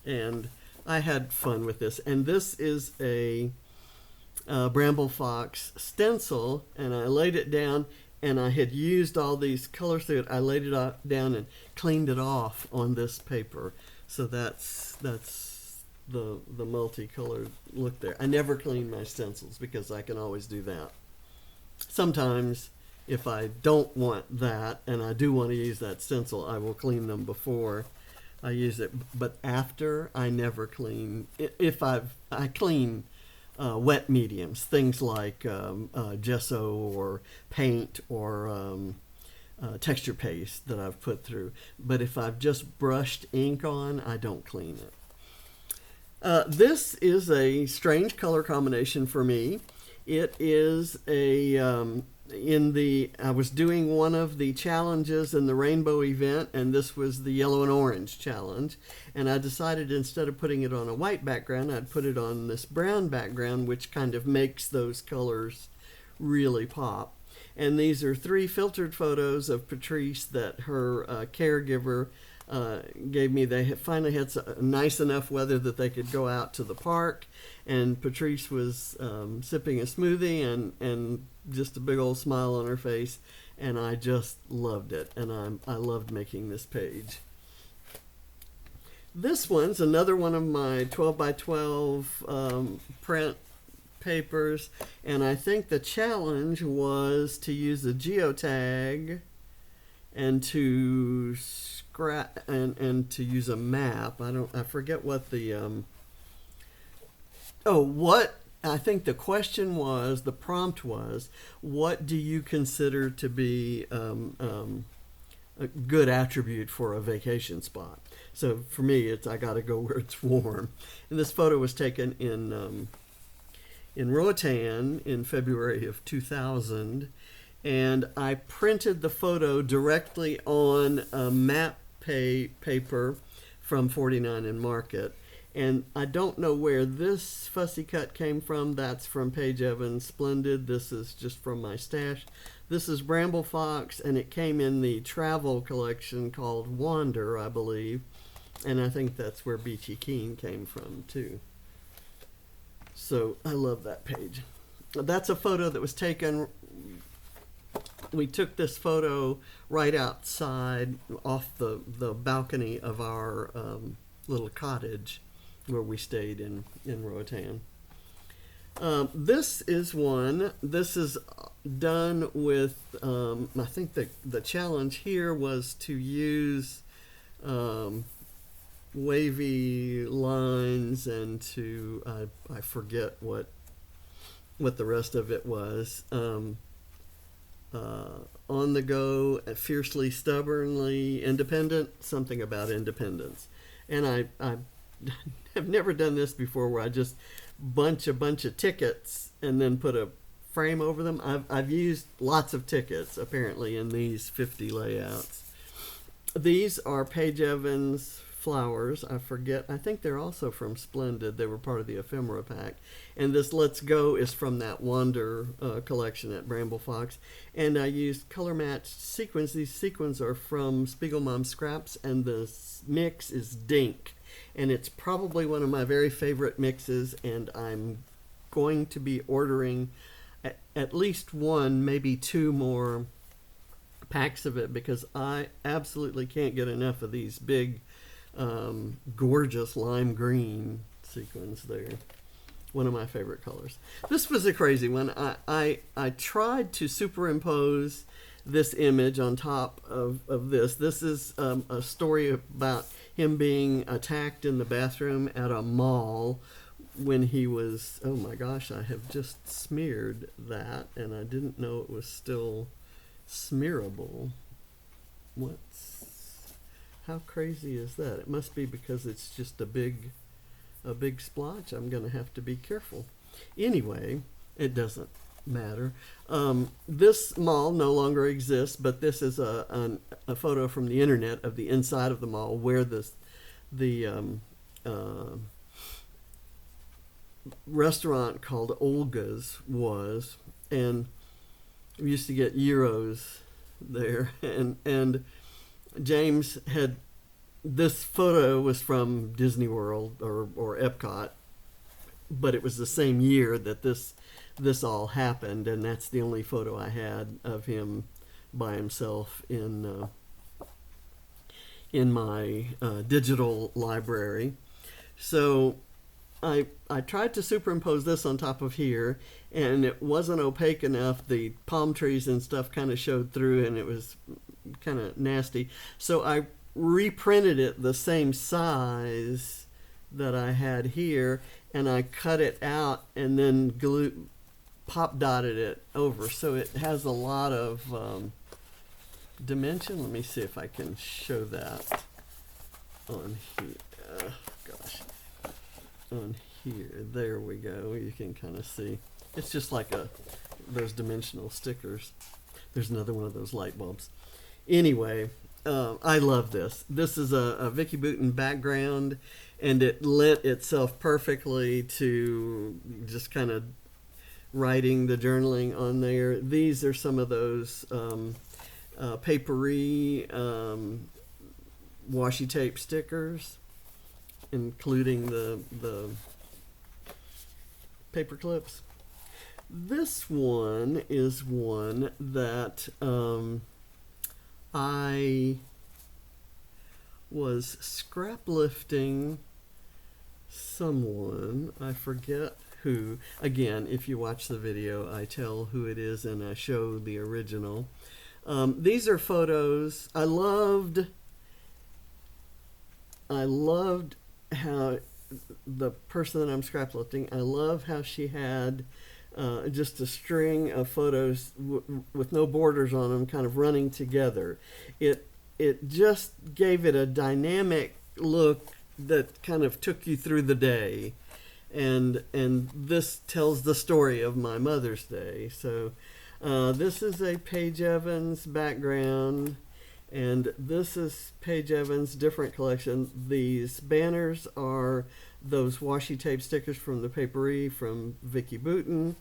and I had fun with this. And this is a Bramble Fox stencil, and I laid it down, and I had used all these colors through it. I laid it down and cleaned it off on this paper. So that's the multicolored look there. I never clean my stencils because I can always do that. Sometimes if I don't want that and I do want to use that stencil, I will clean them before I use it. But after, I never clean. If I clean wet mediums, things like gesso or paint or texture paste that I've put through. But if I've just brushed ink on, I don't clean it. This is a strange color combination for me. It is I was doing one of the challenges in the rainbow event, and this was the yellow and orange challenge. And I decided instead of putting it on a white background, I'd put it on this brown background, which kind of makes those colors really pop. And these are 3 filtered photos of Patrice that her caregiver gave me. They finally had nice enough weather that they could go out to the park, and Patrice was sipping a smoothie and just a big old smile on her face, and I just loved it, and I loved making this page. This one's another one of my 12 by 12 print papers, and I think the challenge was to use a geotag and to scrap and to use a map. I forget what the what I think the question was, the prompt was, what do you consider to be a good attribute for a vacation spot? So for me, it's I got to go where it's warm. And this photo was taken in Roatan in February of 2000, and I printed the photo directly on a map paper from 49 and Market. And I don't know where this fussy cut came from. That's from Paige Evans Splendid. This is just from my stash. This is Bramble Fox, and it came in the travel collection called Wander, I believe. And I think that's where Beachy Keen came from, too. So I love that page. That's a photo that was taken. We took this photo right outside off the balcony of our little cottage where we stayed in Roatan. This is one. This is done with, I think the challenge here was to use wavy lines and to, I forget what the rest of it was. On the go, fiercely, stubbornly, independent, something about independence. And I have never done this before where I just bunch a bunch of tickets and then put a frame over them. I've used lots of tickets apparently in these 50 layouts. These are Paige Evans flowers. I forget. I think they're also from Splendid. They were part of the ephemera pack. And this Let's Go is from that Wander collection at Bramble Fox. And I used color matched sequins. These sequins are from Spiegelmom Scraps, and the mix is Dink. And it's probably one of my very favorite mixes, and I'm going to be ordering at least one, maybe two more packs of it, because I absolutely can't get enough of these big gorgeous lime green sequins there. One of my favorite colors. This was a crazy one. I tried to superimpose this image on top of this. This is a story about him being attacked in the bathroom at a mall when he was, oh my gosh, I have just smeared that and I didn't know it was still smearable. How crazy is that? It must be because it's just a big splotch. I'm going to have to be careful. Anyway, it doesn't matter. This mall no longer exists, but this is a photo from the internet of the inside of the mall where the restaurant called Olga's was, and we used to get gyros there, and James had, this photo was from Disney World or Epcot, but it was the same year that this all happened, and that's the only photo I had of him by himself in my digital library. So I tried to superimpose this on top of here, and it wasn't opaque enough. The palm trees and stuff kind of showed through, and it was kind of nasty. So I reprinted it the same size that I had here, and I cut it out and then pop dotted it over, so it has a lot of dimension. Let me see if I can show that on here. On here, there we go. You can kind of see. It's just like those dimensional stickers. There's another one of those light bulbs. Anyway, I love this. This is a Vicki Boutin background, and it lent itself perfectly to just kind of writing the journaling on there. These are some of those papery washi tape stickers, including the paper clips. This one is one that I was scrap lifting someone. I forget who. Again, if you watch the video, I tell who it is and I show the original. These are photos. I loved how the person that I'm scraplifting, I love how she had just a string of photos with no borders on them, kind of running together. It just gave it a dynamic look that kind of took you through the day, and this tells the story of my Mother's Day. So this is a Paige Evans background, and this is Paige Evans' different collection. These banners are those washi tape stickers from the papery from Vicki Boutin.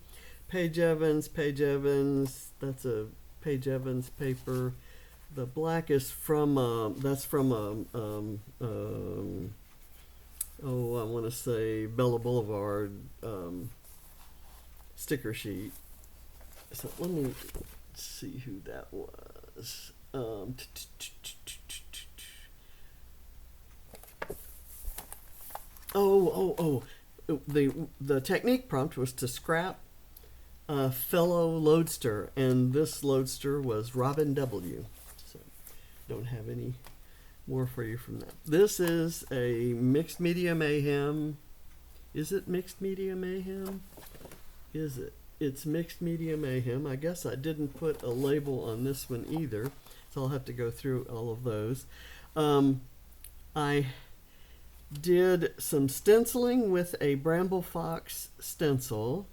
Paige Evans, that's a Paige Evans paper. The black is from, that's from I want to say Bella Boulevard sticker sheet. So let me see who that was. The technique prompt was to scrap a fellow loadster, and this loadster was Robin W. So don't have any more for you from that. This is a Mixed Media Mayhem. Is it Mixed Media Mayhem? Is it? It's Mixed Media Mayhem. I guess I didn't put a label on this one either, so I'll have to go through all of those. I did some stenciling with a Bramble Fox stencil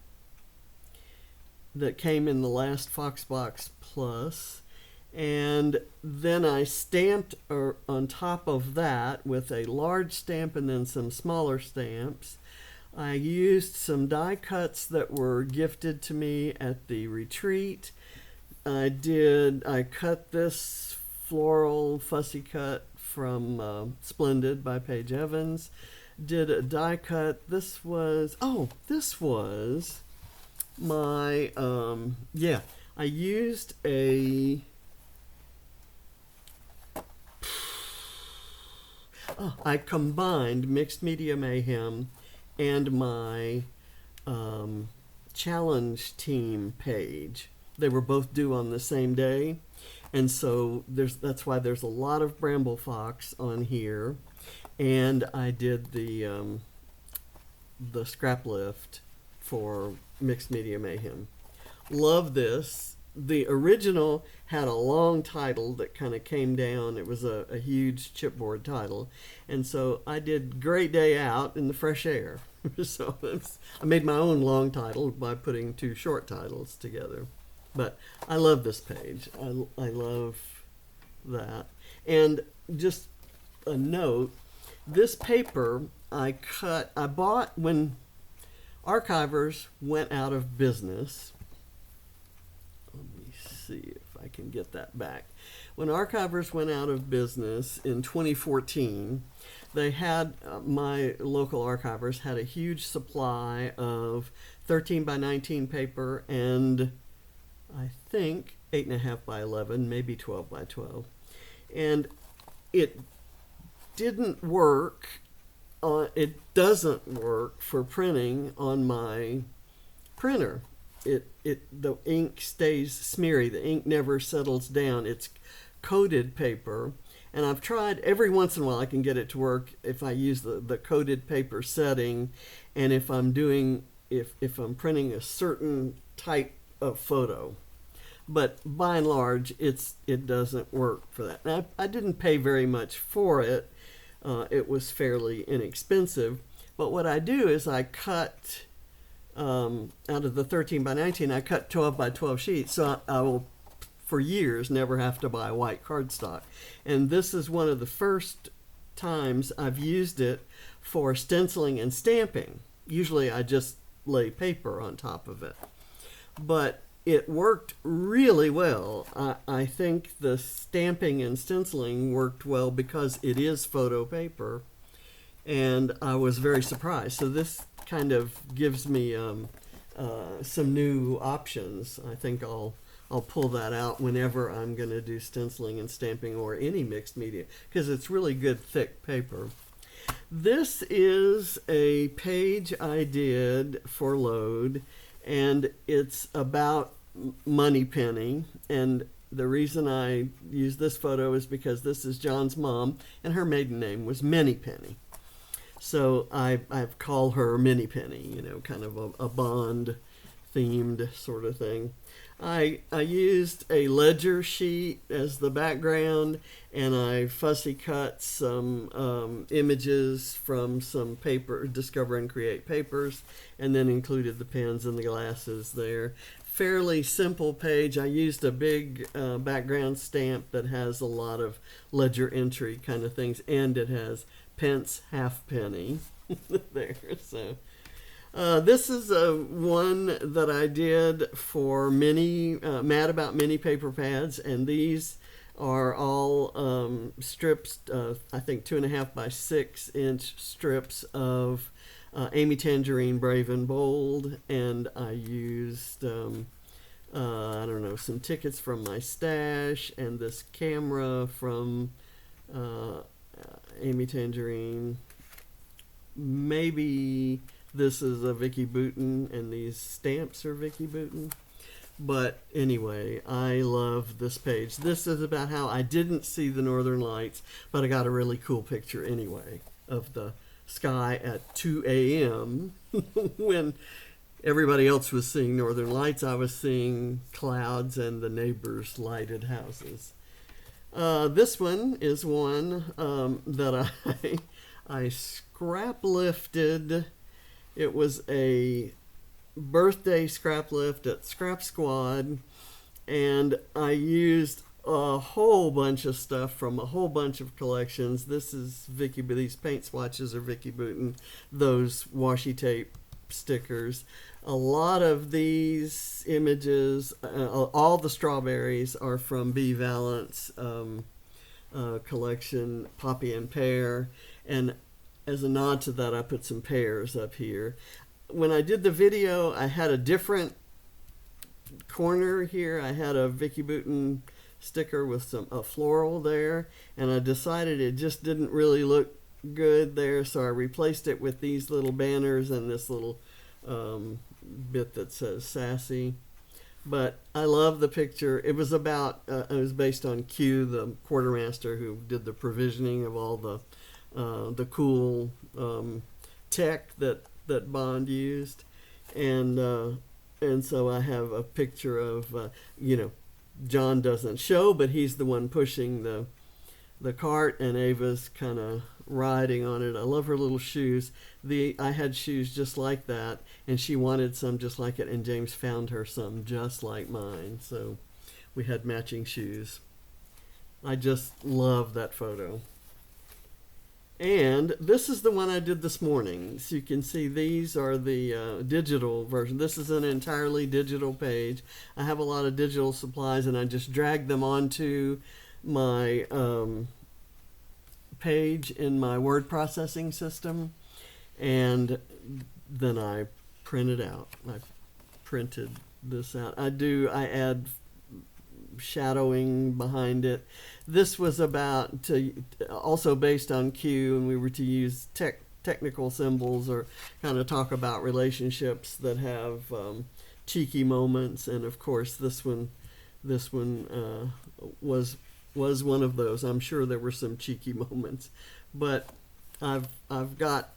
that came in the last Foxbox Plus, and then I stamped on top of that with a large stamp and then some smaller stamps. I used some die cuts that were gifted to me at the retreat. I cut this floral fussy cut from Splendid by Paige Evans. Did a die cut. This was my, I used I combined Mixed Media Mayhem and my challenge team page. They were both due on the same day, and so that's why there's a lot of Bramble Fox on here. And I did the scrap lift for Mixed Media Mayhem. Love this. The original had a long title that kind of came down. It was a huge chipboard title, and so I did Great Day Out in the fresh air. So I made my own long title by putting two short titles together. But I love this page. I love that. And just a note, this paper I bought when Archivers went out of business. Let me see if I can get that back. When Archivers went out of business in 2014, they had, my local Archivers had a huge supply of 13 by 19 paper and I think 8.5 by 11, maybe 12 by 12. And it didn't work. It doesn't work for printing on my printer. The ink stays smeary. The ink never settles down. It's coated paper, and I've tried every once in a while. I can get it to work if I use the coated paper setting, and if I'm printing a certain type of photo. But by and large, it doesn't work for that. Now, I didn't pay very much for it. It was fairly inexpensive. But what I do is I cut, out of the 13 by 19, I cut 12 by 12 sheets. So I will, for years, never have to buy white cardstock. And this is one of the first times I've used it for stenciling and stamping. Usually I just lay paper on top of it. But it worked really well. I think the stamping and stenciling worked well because it is photo paper, and I was very surprised. So this kind of gives me some new options. I think I'll pull that out whenever I'm going to do stenciling and stamping or any mixed media, because it's really good thick paper. This is a page I did for Load, and it's about Moneypenny. And the reason I use this photo is because this is John's mom, and her maiden name was Manypenny. So I've called her Manypenny, you know, kind of a Bond themed sort of thing. I used a ledger sheet as the background, and I fussy cut some images from some paper, Discover and Create papers, and then included the pens and the glasses there. Fairly simple page. I used a big background stamp that has a lot of ledger entry kind of things, and it has pence, halfpenny there. So this is one that I did for Mad About Mini paper pads, and these are all strips, I think 2.5 by 6 inch strips of Amy Tangerine Brave and Bold, and I used I don't know, some tickets from my stash and this camera from Amy Tangerine. Maybe this is a Vicki Boutin, and these stamps are Vicki Boutin. But anyway, I love this page. This is about how I didn't see the Northern Lights, but I got a really cool picture anyway of the sky at 2 a.m. when everybody else was seeing Northern Lights. I was seeing clouds and the neighbors' lighted houses. This one is one that I scrap lifted. It was a birthday scrap lift at Scrap Squad, and I used a whole bunch of stuff from a whole bunch of collections. This is Vicki, these paint swatches are Vicki Boutin, those washi tape stickers. A lot of these images, all the strawberries are from B. Vallant's collection, Poppy and Pear, and as a nod to that, I put some pears up here. When I did the video, I had a different corner here. I had a Vicki Boutin sticker with a floral there, and I decided it just didn't really look good there, so I replaced it with these little banners and this little bit that says Sassy. But I love the picture. It was about, it was based on Q, the quartermaster who did the provisioning of all the cool tech that Bond used, and so I have a picture of John doesn't show, but he's the one pushing the cart, and Ava's kind of riding on it. I love her little shoes. I had shoes just like that, and she wanted some just like it, and James found her some just like mine, so we had matching shoes. I just love that photo. And this is the one I did this morning. So you can see these are the digital version. This is an entirely digital page. I have a lot of digital supplies, and I just dragged them onto my page in my word processing system, and then I printed out. I printed this out. I add shadowing behind it. This was also based on Q, and we were to use technical symbols or kind of talk about relationships that have cheeky moments. And of course, this one was one of those. I'm sure there were some cheeky moments, but I've got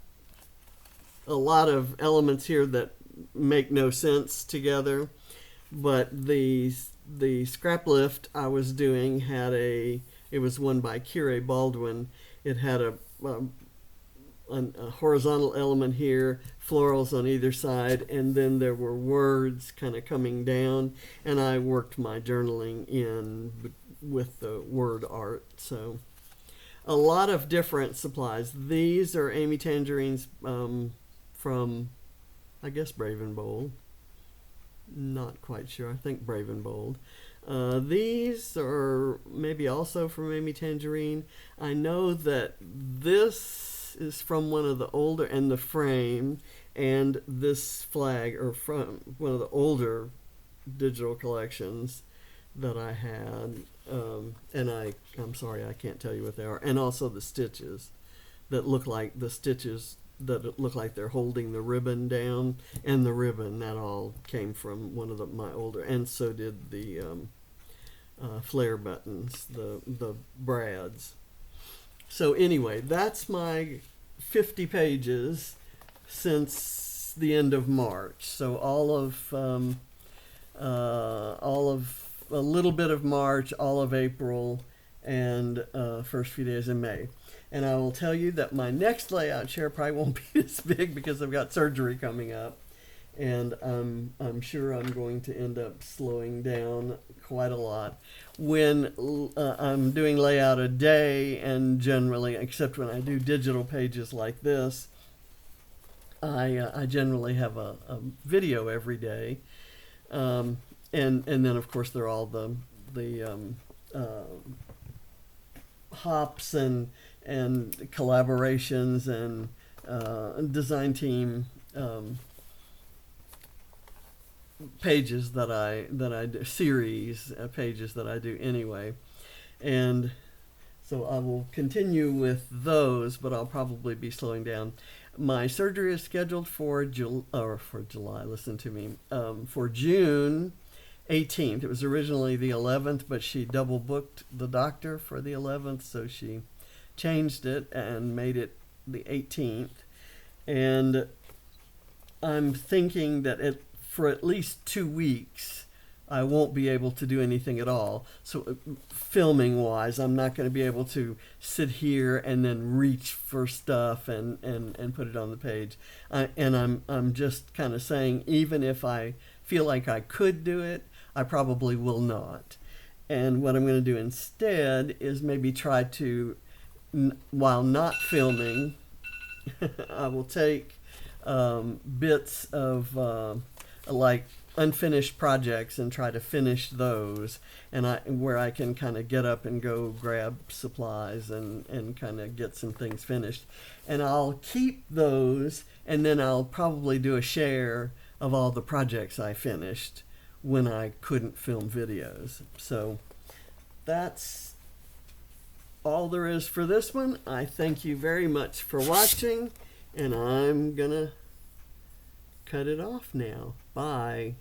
a lot of elements here that make no sense together. But the scrap lift I was doing it was one by Kire Baldwin. It had a horizontal element here, florals on either side, and then there were words kind of coming down, and I worked my journaling in with the word art. So a lot of different supplies. These are Amy Tangerine's from, I guess, Brave and Bold. Not quite sure. I think Brave and Bold. These are maybe also from Amy Tangerine. I know that this is from one of the older, and the frame, and this flag are from one of the older digital collections that I had. And I'm sorry, I can't tell you what they are. And also the stitches. that look like the stitches that look like they're holding the ribbon down, and the ribbon, that all came from one of my older, and so did the flare buttons, the brads. So anyway, that's my 50 pages since the end of March. So all of a little bit of March, all of April, and first few days in May. And I will tell you that my next layout chair probably won't be this big because I've got surgery coming up, and I'm sure I'm going to end up slowing down quite a lot when I'm doing layout a day, and generally, except when I do digital pages like this, I generally have a video every day, and then of course there are all the hops and collaborations and design team pages that I do, series pages that I do anyway, and so I will continue with those, but I'll probably be slowing down. My surgery is scheduled for July. Listen to me. For June 18th. It was originally the 11th, but she double booked the doctor for the 11th, so she changed it and made it the 18th. And I'm thinking that for at least 2 weeks, I won't be able to do anything at all. So filming wise, I'm not going to be able to sit here and then reach for stuff and put it on the page. And I'm just kind of saying, even if I feel like I could do it, I probably will not. And what I'm going to do instead is maybe try to, while not filming, I will take bits of like unfinished projects and try to finish those, and where I can kind of get up and go grab supplies and kind of get some things finished. And I'll keep those, and then I'll probably do a share of all the projects I finished when I couldn't film videos. So that's all there is for this one. I thank you very much for watching, and I'm gonna cut it off now. Bye.